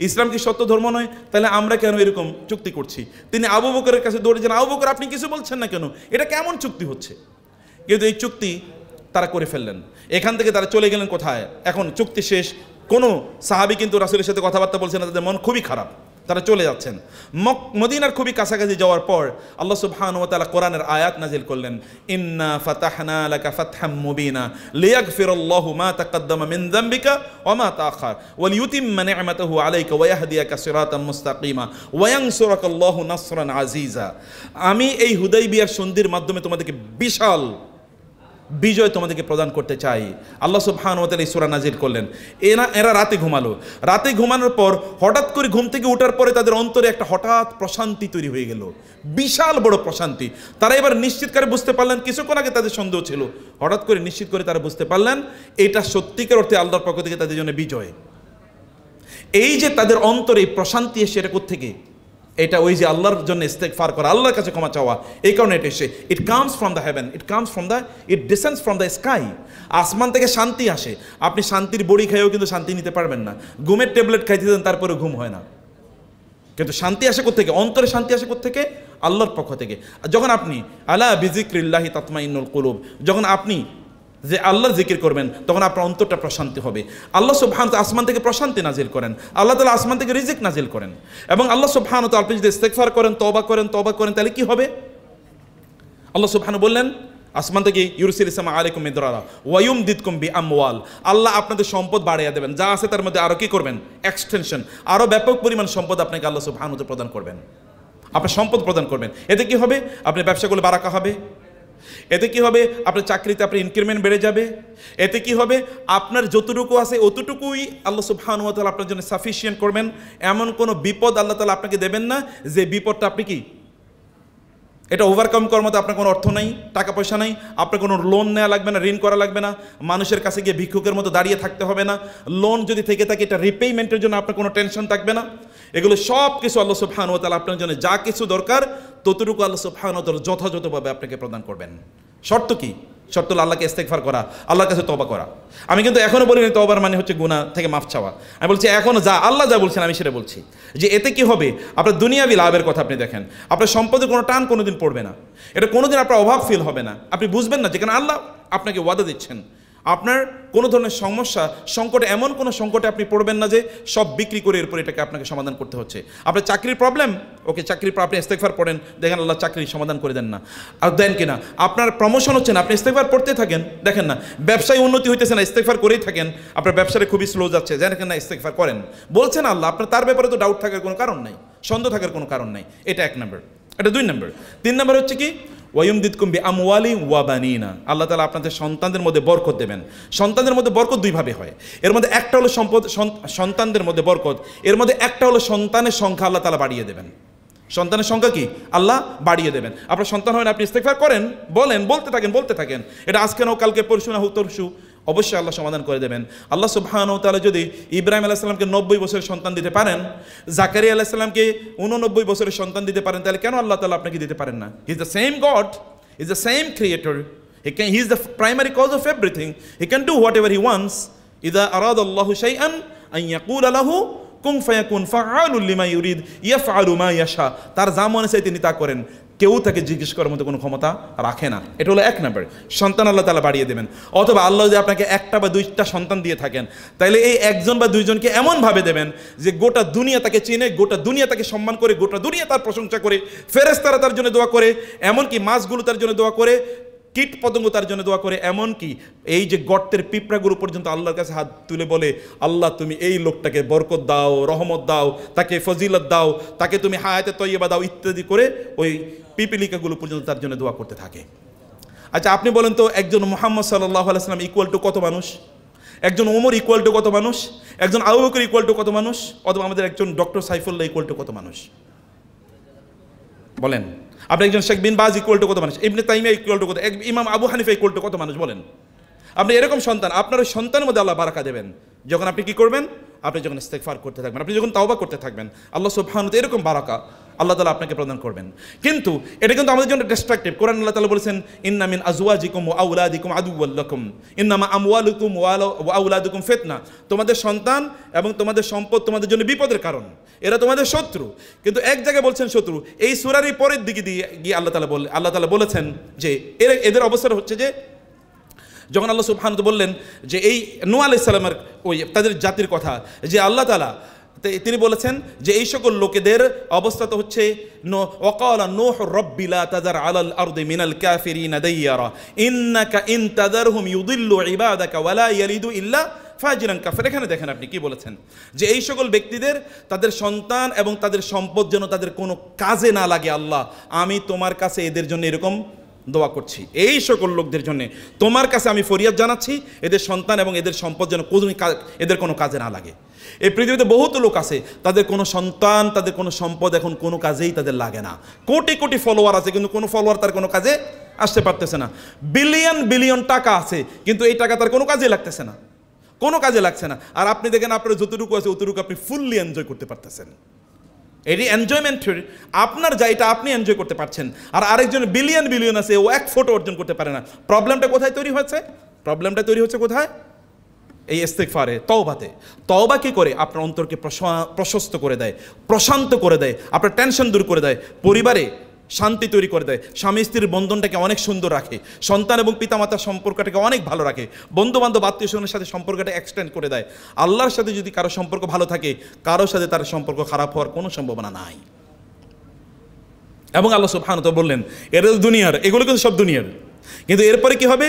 ইসলাম কি সত্য ধর্ম নয়? তাহলে আমরা কেন এরকম চুক্তি করছি? তিনি আবু বকরের কাছে দৌড়ে যান, আবু বকর আপনি কিছু বলছেন না কেন? এটা কেমন চুক্তি হচ্ছে? কিন্তু এই চুক্তি তারা করে ফেললেন। এখান থেকে তারা চলে গেলেন কোথায়? এখন চুক্তি শেষ, কোনো সাহাবী কিন্তু রাসূলের সাথে কথাবার্তা বলছেন না, তাদের মন খুবই খারাপ, তারা চলে যাচ্ছেন। মদিনার খুবই কাছাকাছি যাওয়ার পর আল্লাহ সুবহানাহু ওয়া তাআলা কোরআনের আয়াত নাজিল করলেন, ইন্না ফাতাহনা লাকা ফাতহাম মুবিনা লিয়াগফিরাল্লাহু মা তাকাদ্দামা মিন যামবিকা ওয়া মা তাআখার ওয়া লিউতিম্মা নি'মাতাহু আলাইকা ওয়া ইয়াহদিয়াকা সিরাতাম মুস্তাকিমা ওয়া ইয়ানসুরাকাল্লাহু নাসরান আজিজা। আমি এই হুদায়বিয়ার সন্ধির মাধ্যমে তোমাদেরকে বিশাল বিজয় তোমাদেরকে প্রদান করতে চাই। আল্লাহ সুবহানাহু ওয়া তাআলা এই সূরা নাজিল করলেন। এরা রাতে ঘুমালো, রাতে ঘুমানোর পর হঠাৎ করে ঘুম থেকে ওঠার পরে তাদের অন্তরে একটা হঠাৎ প্রশান্তি তৈরি হয়ে গেল, বিশাল বড় প্রশান্তি। তারা এবার নিশ্চিত করে বুঝতে পারলেন, কিছুক্ষণ আগে তাদের সন্দেহ ছিল, হঠাৎ করে নিশ্চিত করে তারা বুঝতে পারলেন এটা সত্যিকার অর্থে আল্লাহর পক্ষ থেকে তাদের জন্য বিজয়। এই যে তাদের অন্তরে প্রশান্তি এসে, এটা কোত্থেকে? এটা ওই যে আল্লাহর জন্য ইস্তেগফার করা, আল্লাহর কাছে ক্ষমা চাওয়া, এই কারণে এটা এসে। It comes from the heaven, it descends from the sky. আসমান থেকে শান্তি আসে। আপনি শান্তির বড়ি খাইও কিন্তু শান্তি নিতে পারবেন না। ঘুমের ট্যাবলেট খাইতে দেন, তারপরে ঘুম হয় না। কিন্তু শান্তি আসে কোত্থেকে? অন্তরে শান্তি আসে কোত্থেকে? আল্লাহর পক্ষ থেকে। যখন আপনি আলা বিযিক্রিল্লাহি তাতমাইন্নুল কুলুব, যখন আপনি যে আল্লাহর জিকির করবেন, তখন আপনার অন্তরটা প্রশান্তি হবে। আল্লাহ সুবহানাহু ওয়া তাআলা আসমান থেকে প্রশান্তি নাজিল করেন, আল্লাহ তাআলা আসমান থেকে রিজিক নাজিল করেন। এবং আল্লাহ সুবহানাহু ওয়া তাআলা আপনি যদি ইস্তেগফার করেন, তওবা করেন, তাহলে কি হবে? আল্লাহ সুবহানাহু বললেন আসমান থেকে ইউরসিলিস সামা আলাইকুম মিদরারা ওয়া ইউমদিদকুম বিআমওয়াল, আল্লাহ আপনাদের সম্পদ বাড়িয়ে দেবেন, যা আছে তার মধ্যে আরো কি করবেন? এক্সটেনশন, আরো ব্যাপক পরিমাণ সম্পদ আপনাকে আল্লাহ সুবহানাহু ওয়া তাআলা প্রদান করবেন। আপনার সম্পদ প্রদান করবেন। এতে কি হবে? আপনার ব্যবসাগুলো বারাকা হবে। এতে কি হবে? আপনার চাকরিতে আপনার ইনক্রিমেন্ট বেড়ে যাবে। এতে কি হবে? আপনার যতটুকু আছে অতটুকুই আল্লাহ সুবহানাহু ওয়া তাআলা আপনার জন্য সাফিসিয়েন্ট করবেন। এমন কোনো বিপদ আল্লাহ তাআলা আপনাকে দেবেন না যে বিপদটা আপনি কি এটা ওভারকাম করার মতো আপনার কোনো অর্থ নাই, টাকা পয়সা নাই, আপনার কোনো লোন নেওয়া লাগবে না, ঋণ করা লাগবে না, মানুষের কাছে গিয়ে ভিক্ষুকের মতো দাঁড়িয়ে থাকতে হবে না। লোন যদি থেকে থাকে এটা রিপেমেন্টের জন্য আপনার কোনো টেনশন থাকবে না। এগুলো সব কিছু আল্লাহ সুবহানাহু ওয়া তাআলা আপনার জন্য যা কিছু দরকার ততটুকু আল্লাহ সুবহানাহু ওয়া তাআলা যথাযথভাবে আপনাকে প্রদান করবেন। শর্ত কি? শর্ত হলো আল্লাহকে ইস্তেগফার করা, আল্লাহর কাছে তওবা করা। আমি কিন্তু এখনো বলিনি তওবার মানে হচ্ছে গুনাহ থেকে মাফ চাওয়া। আমি বলছি এখনো যা আল্লাহ যা বলছেন আমি সেটা বলছি, যে এতে কি হবে? আপনার দুনিয়াবি লাভের কথা আপনি দেখেন, আপনার সম্পদের কোনো টান কোনোদিন পড়বে না, এটা কোনোদিন আপনার অভাব ফিল হবে না। আপনি বুঝবেন না যেখানে আল্লাহ আপনাকে ওয়াদা দিচ্ছেন, আপনার কোনো ধরনের সমস্যা সংকটে, এমন কোনো সংকটে আপনি পড়বেন না যে সব বিক্রি করে এরপর এটাকে আপনাকে সমাধান করতে হচ্ছে। আপনার চাকরির প্রবলেম, ওকে চাকরির পর আপনি ইস্তেগফার পড়েন, দেখেন আল্লাহ চাকরির সমাধান করে দেন না, আর দেন কিনা। আপনার প্রমোশন হচ্ছে না, আপনি ইস্তেগফার পড়তে থাকেন, দেখেন না। ব্যবসায় উন্নতি হইতেছে না, ইস্তেগফার করেই থাকেন। আপনার ব্যবসাটা খুবই স্লো যাচ্ছে, দেখেন না, ইস্তেগফার করেন। বলছেন আল্লাহ, আপনার তার ব্যাপারে তো ডাউট থাকার কোনো কারণ নাই, সন্দেহ থাকার কোনো কারণ নাই। এটা 1 নম্বর। এটা 2 নম্বর। 3 নম্বর হচ্ছে কি? ওয়ায়ুমদিদকুম বিআমওয়ালি ওয়া বানিনা, আল্লাহ তাআলা আপনাদের সন্তানদের মধ্যে বরকত দেবেন। সন্তানদের মধ্যে বরকত দুইভাবে হয়। এর মধ্যে একটা হলো সম্পদ, সন্তানদের মধ্যে বরকত। এর মধ্যে একটা হলো সন্তানের সংখ্যা আল্লাহ তাআলা বাড়িয়ে দেবেন। সন্তানের সংখ্যা কি? আল্লাহ বাড়িয়ে দেবেন। আপনার সন্তান হয় না, আপনি ইস্তেগফার করেন, বলতে থাকেন, এটা আজকে না হোক, কালকে, পরশু না হোক, তরশু, অবশ্যই আল্লাহ সমাধান করে দেবেন। আল্লাহ সুবহানাহু ওয়া তাআলা যদি ইব্রাহিম আলাইহিস সালামকে 90 বছরের সন্তান দিতে পারেন, জাকারিয়া আলাইহিস সালামকে 89 বছরের সন্তান দিতে পারেন, তাহলে কেন আল্লাহ তাআলা আপনাকে দিতে পারেন না? He is the same God, he is the same creator, he is the primary cause of everything, he can do whatever he wants. ইযা আরাদাল্লাহু শাইআন আন ইয়াকুলা লাহু কুন ফায়াকুন ফাআলুল লিমা ইউরিদ ইয়াফআলু মা ইয়াশা। তার যা মনে চায় তিনি তা করেন, কেউ তাকে জিজ্ঞেস করার মতো কোনো ক্ষমতা রাখে না। এটা হলো 1 নম্বর। সন্তান আল্লাহ তাআলা বাড়িয়ে দেবেন। অথবা আল্লাহ যদি আপনাকে 1টা বা 2টা সন্তান দিয়ে থাকেন, তাহলে এই 1জন বা 2জনকে এমনভাবে দেবেন যে গোটা দুনিয়া তাকে চিনে, গোটা দুনিয়া তাকে সম্মান করে, গোটা দুনিয়া তার প্রশংসা করে, ফেরেশতারা তার জন্য দোয়া করে, এমনকি মাছগুলো তার জন্য দোয়া করে, কীট পতঙ্গ তার জন্য দোয়া করে, এমনকি এই যে গর্তের পিঁপড়াগুলো পর্যন্ত আল্লাহর কাছে হাত তুলে বলে, আল্লাহ তুমি এই লোকটাকে বরকত দাও, রহমত দাও, তাকে ফজিলত দাও, তাকে তুমি হায়াতে তয়্যিবা দাও, ইত্যাদি করে ওই পিপিলিকাগুলো পর্যন্ত তার জন্য দোয়া করতে থাকে। আচ্ছা আপনি বলেন তো, একজন মুহাম্মদ সাল্লাল্লাহু আলাইহি ওয়াসাল্লাম ইকুয়াল টু কত মানুষ? একজন ওমর ইকুয়াল টু কত মানুষ? একজন আবু বকর ইকুয়াল টু কত মানুষ? অথবা আমাদের একজন ডক্টর সাইফুল্লাহ ইকুয়াল টু কত মানুষ? বলেন। আপনি একজন শেখ বিন বাজ ইকুয়াল টু কত মানুষ? ইবনে তাইমিয়া ইকুয়াল টু কত? ইমাম আবু হানিফা ইকুয়াল টু কত মানুষ? বলেন। আপনি এরকম সন্তান, আপনার ওই সন্তানের মধ্যে আল্লাহ বারাকা দেবেন যখন আপনি কি করবেন? আপনি যখন ইস্তেগফার করতে থাকবেন, আপনি যখন তাওবা করতে থাকবেন, আল্লাহ সুবহানাহু ওয়া তাআলা এরকম বারাকা আল্লাহ তাআলা আপনাকে প্রদান করবেন। কিন্তু এটা কিন্তু আমাদের জন্য ডিস্ট্রাকটিভ। কোরআন আল্লাহ তাআলা বলেছেন, ইন্না মিন আজওয়াজিকুম ওয়া আওলাদিকুম আদুওয়াল লাকুম ইন্নামা আমওয়ালুকুম ওয়া আওলাদুকুম ফিতনা। তোমাদের সন্তান এবং তোমাদের সম্পদ তোমাদের জন্য বিপদের কারণ, এরা তোমাদের শত্রু। কিন্তু এক জায়গায় বলছেন শত্রু, এই সূরারই পরের দিকে দিয়ে গিয়ে আল্লাহ তাআলা বলেছেন যে এদের অবস্থা হচ্ছে যে, যখন আল্লাহ সুবহানাহু ওয়া তাআলা বললেন যে এই নূহ আলাইহিস সালামের ওই তাদের জাতির কথা, যে আল্লাহ তাআলা তিনি বলেছেন যে এই সকল লোকেদের অবস্থা তো হচ্ছে, ওয়াকালা নূহ রাব্বি লা তাযার আলাল আরদি মিনাল কাফিরিনা দাইয়ারা ইন্নাকা ইন তাযারহুম ইউদিল্লু ইবাদাকা ওয়া লা ইয়ালিদু ইল্লা ফাজিরান কাফির। এখানে দেখেন আপনি কি বলেছেন, যে এই সকল ব্যক্তিদের তাদের সন্তান এবং তাদের সম্পদ যেন তাদের কোনো কাজে না লাগে, আল্লাহ আমি তোমার কাছে এদের জন্য এরকম দোয়া করছি এই সকল লোকদের জন্য তোমার কাছে আমি ফরিয়াদ জানাচ্ছি, এদের সন্তান এবং এদের সম্পদ যেন এদের কোনো কাজে না লাগে। এই পৃথিবীতে বহুত লোক আছে, তাদের কোনো সন্তান, তাদের কোনো সম্পদ এখন কোনো কাজেই তাদের লাগে না। কোটি কোটি ফলোয়ার আছে, কিন্তু কোনো ফলোয়ার তার কোনো কাজে আসতে পারতেছে না। বিলিয়ন বিলিয়ন টাকা আছে, কিন্তু এই টাকা তার কোনো কাজে লাগতেছে না, কোনো কাজে লাগছে না। আর আপনি দেখেন আপনার যতটুকু আছে অতটুকু আপনি ফুললি এনজয় করতে পারতেছেন। এটি এনজয়মেন্ট, আপনার যা এটা আপনি এনজয় করতে পারছেন। আর আরেকজন বিলিয়ন বিলিয়ন আছে, ও এক ফোটো অর্জন করতে পারে না। প্রবলেমটা কোথায় তৈরি হচ্ছে? প্রবলেমটা তৈরি হচ্ছে কোথায়? এই ইস্তিগফারে, তওবাতে। তওবা কি করে? আপনার অন্তরকে প্রশস্ত করে দেয়, প্রশান্ত করে দেয়, আপনার টেনশন দূর করে দেয়, পরিবারে শান্তি তৈরি করে দেয়, স্বামী স্ত্রীর বন্ধনটাকে অনেক সুন্দর রাখে, সন্তান এবং পিতামাতার সম্পর্কটাকে অনেক ভালো রাখে, বন্ধু বান্ধব আত্মীয় স্বজনের সাথে সম্পর্কটা এক্সটেন্ড করে দেয়। আল্লাহর সাথে যদি কারো সম্পর্ক ভালো থাকে, কারোর সাথে তার সম্পর্ক খারাপ হওয়ার কোনো সম্ভাবনা নাই। এবং আল্লাহ সুবহানাহু ওয়া তাআলা বললেন এটা দুনিয়ার, এগুলো কিন্তু সব দুনিয়ার। কিন্তু এরপরে কি হবে?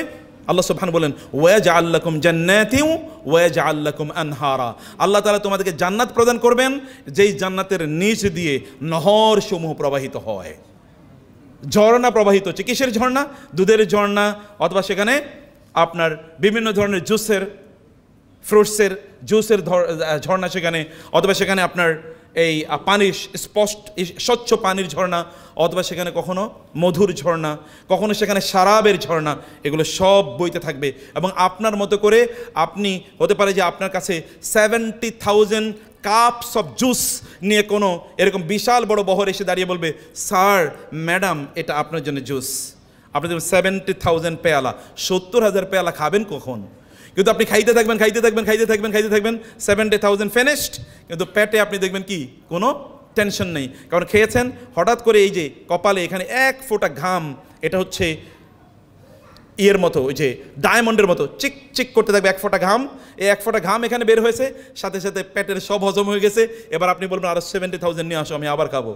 আল্লাহ সুবহানাহু বলেন ওয়াজআল লাকুম জান্নাতিন ওয়াজআল লাকুম আনহারা। আল্লাহ তাআলা তোমাদেরকে জান্নাত প্রদান করবেন, যেই জান্নাতের নিচ দিয়ে নহর সমূহ প্রবাহিত হয়, ঝর্ণা প্রবাহিত হচ্ছে। কিসের ঝর্ণা? দুধের ঝর্ণা, অথবা সেখানে আপনার বিভিন্ন ধরনের জুসের, ফ্রুটসের জুসের ঝর্ণা সেখানে, অথবা সেখানে আপনার এই পানির স্বচ্ছ পানির ঝর্ণা, অথবা সেখানে কখনো মধুর ঝর্ণা, কখনো সেখানে শারাবের ঝর্ণা, এগুলো সব বইতে থাকবে। এবং আপনার মতো করে আপনি হতে পারে যে আপনার কাছে 70,000 কাপস অফ জুস নিয়ে কোনো এরকম বিশাল বড় বহর এসে দাঁড়িয়ে বলবে, স্যার ম্যাডাম এটা আপনার জন্য জুস। আপনি দেখবেন 70,000 পেয়ালা, 70,000 পেয়ালা খাবেন কখন? কিন্তু আপনি খাইতে থাকবেন, খাইতে থাকবেন, খাইতে থাকবেন, খাইতে থাকবেন, 70,000 ফিনিশড, কিন্তু পেটে আপনি দেখবেন কি কোনো টেনশন নেই। কারণ খেয়েছেন, হঠাৎ করে এই যে কপালে এখানে এক ফোঁটা ঘাম, এটা হচ্ছে ইয়ের মতো, ওই যে ডায়মন্ডের মতো চিক চিক করতে থাকবে এক ফোঁটা ঘাম। এই এক ফোঁটা ঘাম এখানে বের হয়েছে, সাথে সাথে পেটের সব হজম হয়ে গেছে। এবার আপনি বলবেন আরো 70,000 নিয়ে আসো, আমি আবার খাবো।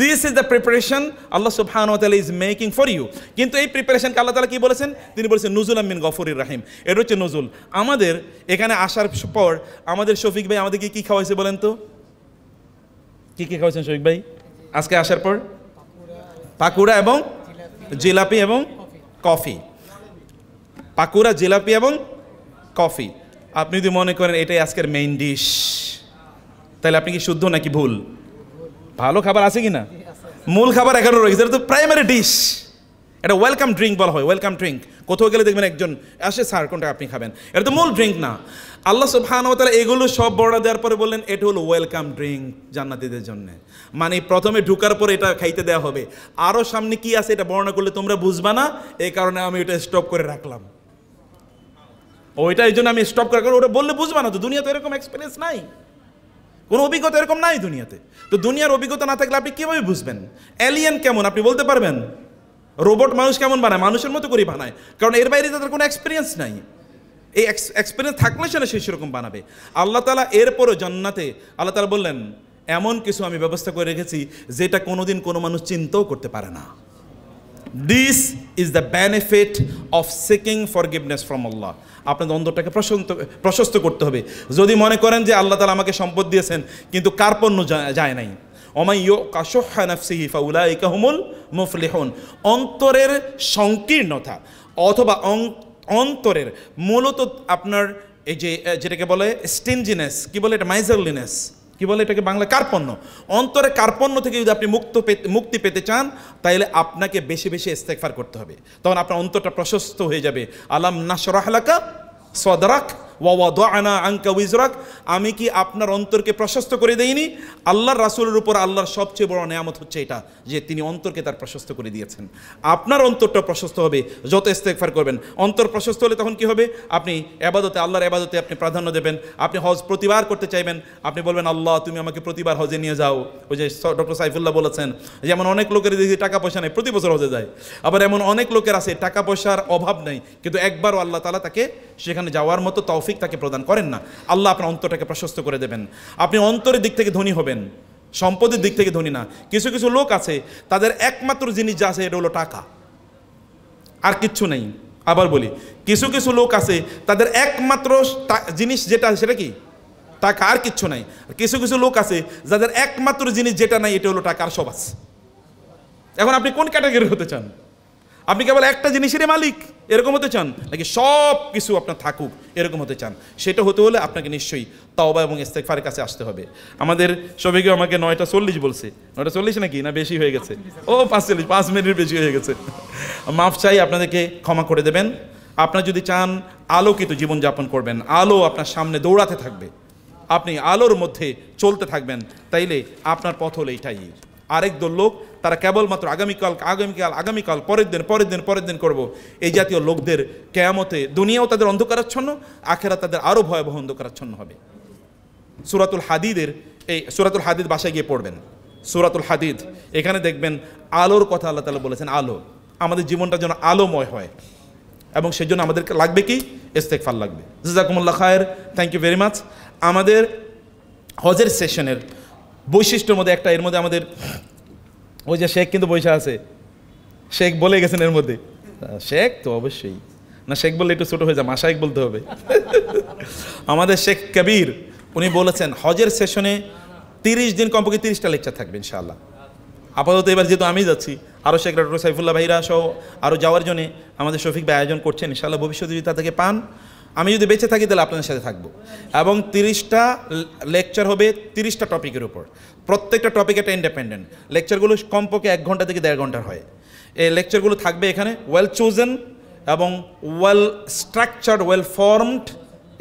দিস ইজ দ্য প্রিপারেশন আল্লাহ সুবহানাহু ওয়া তাআলা ইজ মেকিং ফর ইউ। কিন্তু এই প্রিপারেশনকে আল্লাহ তাআলা কি বলেছেন? তিনি বলেছেন নুজুলাম মিন গফুরির রাহিম। এটা হচ্ছে নজুল। আমাদের এখানে আসার পর আমাদের শফিক ভাই আমাদেরকে কি খাওয়াইছে বলেন তো? কি কি খাওয়াইছেন শফিক ভাই আজকে আসার পর? পাকুড়া এবং জিলাপি এবং কফি। পাকুড়া, জিলাপি এবং কফি। আপনি যদি মনে করেন এটাই আজকের মেইন ডিশ, তাহলে আপনি কি শুদ্ধ নাকি ভুল? ভালো খাবার আছে কি না? মূল খাবার এখনো রয়েছে, এটা তো প্রাইমারি ডিশ। এটা ওয়েলকাম ড্রিঙ্ক বলা হয়, ওয়েলকাম ড্রিঙ্ক। কোথাও গেলে দেখবেন একজন আসে, স্যার কোনটা আপনি খাবেন? এটা তো মূল ড্রিঙ্ক না। আল্লাহ সুবহানাহু ওয়া তাআলা এগুলো সব বর্ণনা দেওয়ার পরে বললেন এটা হলো ওয়েলকাম ড্রিঙ্ক জান্নাতীদের জন্য। মানে প্রথমে ঢুকার পরে এটা খাইতে দেওয়া হবে, আরও সামনে কি আছে এটা বর্ণনা করলে তোমরা বুঝবা না, এই কারণে আমি এটা স্টপ করে রাখলাম। ওইটা এই জন্য আমি স্টপ করে রাখলাম, ওটা বললে বুঝবা না। তো দুনিয়াতে এরকম এক্সপিরিয়েন্স নাই, কোনো অভিজ্ঞতা এরকম নাই দুনিয়াতে। তো দুনিয়ার অভিজ্ঞতা না থাকলে আপনি কীভাবে বুঝবেন এলিয়েন কেমন? আপনি বলতে পারবেন রোবট মানুষ কেমন বানায়? মানুষের মতো করে বানায়, কারণ এর বাইরে তাদের কোনো এক্সপিরিয়েন্স নাই। এই এক্সপিরিয়েন্স থাকলে সেটা সেই সেরকম বানাবে। আল্লাহ তাআলা এরপরও জান্নাতে আল্লাহ তাআলা বললেন এমন কিছু আমি ব্যবস্থা করে রেখেছি যেটা কোনোদিন কোনো মানুষ চিন্তাও করতে পারে না। This is the benefit of seeking forgiveness from Allah. আপনাদের অন্তরটাকে প্রশস্ত করতে হবে। যদি মনে করেন যে আল্লাহ তাআলা আমাকে সম্পদ দিয়েছেন কিন্তু কার্পণ্য যায় নাই, ওমাই ইউকা শুহ্হা নাফসিহি ফাউলাইকা হুমুল মুফলিহুন। অন্তরের সংকীর্ণতা অথবা অন্তরের মূলত আপনার এই যে যেটাকে বলে স্টিনজিনেস, কি বলে এটা, মাইজারলিনেস, কি বলে এটাকে বাংলা, কার্পণ্য। অন্তরে কার্পণ্য থেকে যদি আপনি মুক্তি পেতে চান, তাহলে আপনাকে বেশি বেশি ইস্তেগফার করতে হবে। তখন আপনার অন্তরটা প্রশস্ত হয়ে যাবে। আলাম নাশরাহ লাকা সদরাক ওয়া ওয়াদানা আনকা উইজরাক। আমি কি আপনার অন্তরকে প্রশস্ত করে দেইনি? আল্লাহর রাসূলের উপর আল্লাহর সবচেয়ে বড় নেয়ামত হচ্ছে এটা যে তিনি অন্তরকে তার প্রশস্ত করে দিয়েছেন। আপনার অন্তরটা প্রশস্ত হবে যত ইস্তেগফার করবেন। অন্তর প্রশস্ত হলে তখন কি হবে? আপনি ইবাদতে, আল্লাহর ইবাদতে আপনি প্রাধান্য দেবেন। আপনি হজ প্রতিবার করতে চাইবেন, আপনি বলবেন আল্লাহ তুমি আমাকে প্রতিবার হজে নিয়ে যাও। ওই যে ডক্টর সাইফুল্লাহ বলেছেন, যেমন অনেক লোকের দেখি টাকা পয়সা নেই, প্রতি বছর হজে যায়। আবার এমন অনেক লোকের আছে টাকা পয়সার অভাব নেই, কিন্তু একবারও আল্লাহ তাআলা তাকে সেখানে যাওয়ার মতো তৌফিক তাকে প্রদান করেন না। আল্লাহ আপনার অন্তরটাকে প্রশস্ত করে দেবেন। আপনি অন্তরের দিক থেকে ধনী হবেন, সম্পদের দিক থেকে ধনী না। কিছু কিছু লোক আছে তাদের একমাত্র জিনিস যা আছে এটা হলো টাকা, আর কিচ্ছু নেই। আবার বলি, কিছু কিছু লোক আছে তাদের একমাত্র জিনিস যেটা সেটা কি টাকা, আর কিচ্ছু নাই। কিছু কিছু লোক আছে যাদের একমাত্র জিনিস যেটা নাই এটা হলো টাকা, আর সব আছে। এখন আপনি কোন ক্যাটাগরি হতে চান? আপনি কেবল একটা জিনিসেরই মালিক এরকম হতে চান, নাকি সব কিছু আপনার থাকুক এরকম হতে চান? সেটা হতে হলে আপনাকে নিশ্চয়ই তাওবা এবং ইস্তেগফারের কাছে আসতে হবে। আমাদের সবাইকে আমাকে 9:40 বলছে, 9:40 নাকি না বেশি হয়ে গেছে? ও 5:40, 5 মিনিট বেশি হয়ে গেছে। মাফ চাই, আপনাদেরকে ক্ষমা করে দেবেন। আপনার যদি চান আলোকিত জীবনযাপন করবেন, আলো আপনার সামনে দৌড়াতে থাকবে, আপনি আলোর মধ্যে চলতে থাকবেন, তাইলে আপনার পথ হলো এইটাই। আরেক দল লোক তারা কেবলমাত্র আগামীকাল পরের দিন করব, এই জাতীয় লোকদের কিয়ামতে দুনিয়াও তাদের অন্ধকারাচ্ছন্ন, আখেরাত তাদের আরও ভয়াবহ অন্ধকারাচ্ছন্ন হবে। সূরাতুল হাদিদ বাসায় গিয়ে পড়বেন, সূরাতুল হাদিদ, এখানে দেখবেন আলোর কথা আল্লাহ তাআলা বলেছেন। আলো, আমাদের জীবনটা যেন আলোময় হয়, এবং সেজন্য আমাদেরকে লাগবে কি? ইস্তেগফার লাগবে। জাযাকুমুল্লাহ খায়ের, থ্যাংক ইউ ভেরি মাচ। আমাদের হজের সেশনের বৈশিষ্ট্যের মধ্যে একটা, এর মধ্যে আমাদের ওই যে শেখ কিন্তু বৈশা আছে, শেখ বলে গেছেন এর মধ্যে। শেখ তো অবশ্যই না, শেখ বললে একটু ছোটো হয়ে যায়, মাশায়েখ বলতে হবে। আমাদের শেখ কবির উনি বলেছেন হজের সেশনে 30 দিন কমপক্ষে 30টা লেকচার থাকবে ইনশাআল্লাহ। আপাতত এবার যেহেতু আমি যাচ্ছি, আরও শেখ ডক্টর সাইফুল্লাহ ভাইরা সহ আরও যাওয়ার জন্য আমাদের শফিক ভাই আয়োজন করছেন। ইনশাআল্লাহ ভবিষ্যতে যদি তা থেকে পান, আমি যদি বেঁচে থাকি তাহলে আপনাদের সাথে থাকবো। এবং 30টা লেকচার হবে 30টা টপিকের উপর, প্রত্যেকটা টপিক একটা ইন্ডিপেন্ডেন্ট। লেকচারগুলো কমপক্ষে 1 ঘন্টা থেকে 1.5 ঘন্টার হয়। এই লেকচারগুলো থাকবে এখানে ওয়েল চোজেন এবং ওয়েল স্ট্রাকচার্ড, ওয়েল ফর্মড,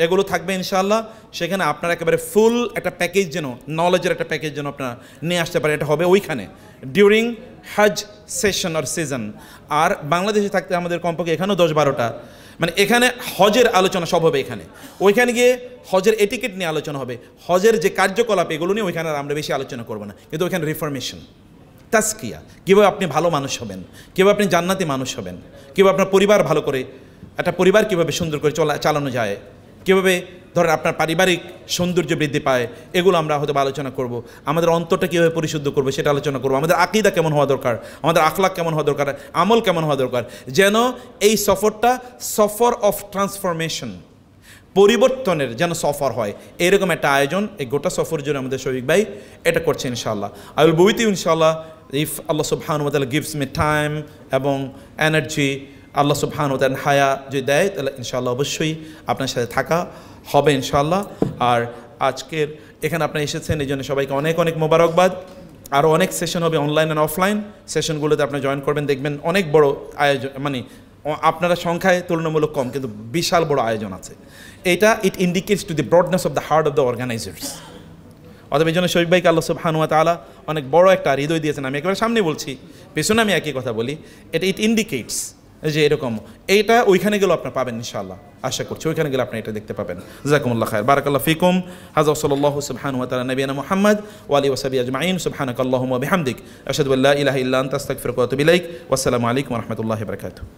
এগুলো থাকবে ইনশাআল্লাহ। সেখানে আপনারা একেবারে ফুল একটা প্যাকেজ, যেন নলেজের একটা প্যাকেজ যেন আপনারা নিয়ে আসতে পারেন, এটা হবে ওইখানে ডিউরিং হজ সেশন আর সিজন। আর বাংলাদেশে থাকতে আমাদের কমপক্ষে এখানেও 10-12টা, মানে এখানে হজের আলোচনা সব হবে এখানে। ওইখানে গিয়ে হজের এটিকেট নিয়ে আলোচনা হবে, হজের যে কার্যকলাপ এগুলো নিয়ে ওইখানে আমরা বেশি আলোচনা করবো না, কিন্তু ওইখানে রিফরমেশন, তাজকিয়া, কীভাবে আপনি ভালো মানুষ হবেন, কীভাবে আপনি জান্নাতি মানুষ হবেন, কীভাবে আপনার পরিবার ভালো করে, একটা পরিবার কীভাবে সুন্দর করে চালানো যায়, কীভাবে ধরেন আপনার পারিবারিক সৌন্দর্য বৃদ্ধি পায়, এগুলো আমরা হয়তো আলোচনা করব। আমাদের অন্তরটা কীভাবে পরিশুদ্ধ করবো সেটা আলোচনা করবো। আমাদের আকীদা কেমন হওয়া দরকার, আমাদের আখলাক কেমন হওয়া দরকার, আমল কেমন হওয়া দরকার, যেন এই সফরটা সফর অফ ট্রান্সফরমেশন, পরিবর্তনের যেন সফর হয়, এরকম একটা আয়োজন এই গোটা সফর জন্য আমাদের শফিক ভাই এটা করছে ইনশাআল্লাহ। I will be with you ইনশাআল্লাহ ইফ আল্লাহ সুবহানাহু ওয়া তাআলা গিভস মি টাইম এবং এনার্জি। আল্লাহ সুবহানাহু ওয়া তাআলা হায়া যদি দেয় তাহলে ইনশাআল্লাহ অবশ্যই আপনার সাথে থাকা হবে ইনশাআল্লাহ। আর আজকের এখানে আপনি এসেছেন এই জন্য সবাইকে অনেক অনেক মোবারকবাদ। আরও অনেক সেশন হবে অনলাইন অ্যান্ড অফলাইন, সেশনগুলোতে আপনি জয়েন করবেন, দেখবেন অনেক বড় আয়োজন, মানে আপনারা সংখ্যায় তুলনামূলক কম কিন্তু বিশাল বড় আয়োজন আছে। এটা ইট indicates to the broadness of the heart of the organisers. অতএব এই জন্য শফিক ভাইকে আল্লাহ সুবহানাহু ওয়া তাআলা অনেক বড় একটা হৃদয় দিয়েছেন। আমি একেবারে সামনে বলছি, পেছনে আমি একই কথা বলি, এটা ইট ইন্ডিকেটস যে এরকম, এইটা ওইখানে গেলেও আপনার পাবেন ইনশাআল্লাহ, আশা করছি ওইখানে গেলে আপনি এটা দেখতে পাবেন। জাযাকুমুল্লাহ খায়র, বারাকাল্লাহু ফিকুম। হাযা সাল্লাল্লাহু সুবহানাহু ওয়া তাআলা নবিয়ানা মুহাম্মদ ওয়া আলিহি ওয়া সাহবিহি আজমাইন। সুবহানাকাল্লাহুম্মা ওয়া বিহামদিক আশহাদু আল্লা ইলাহা ইল্লা আনতা আস্তাগফিরুকা ওয়া আতুবু ইলাইক। ওয়াসসালামু আলাইকুম ওয়া রাহমাতুল্লাহি ওয়া বারাকাতুহু।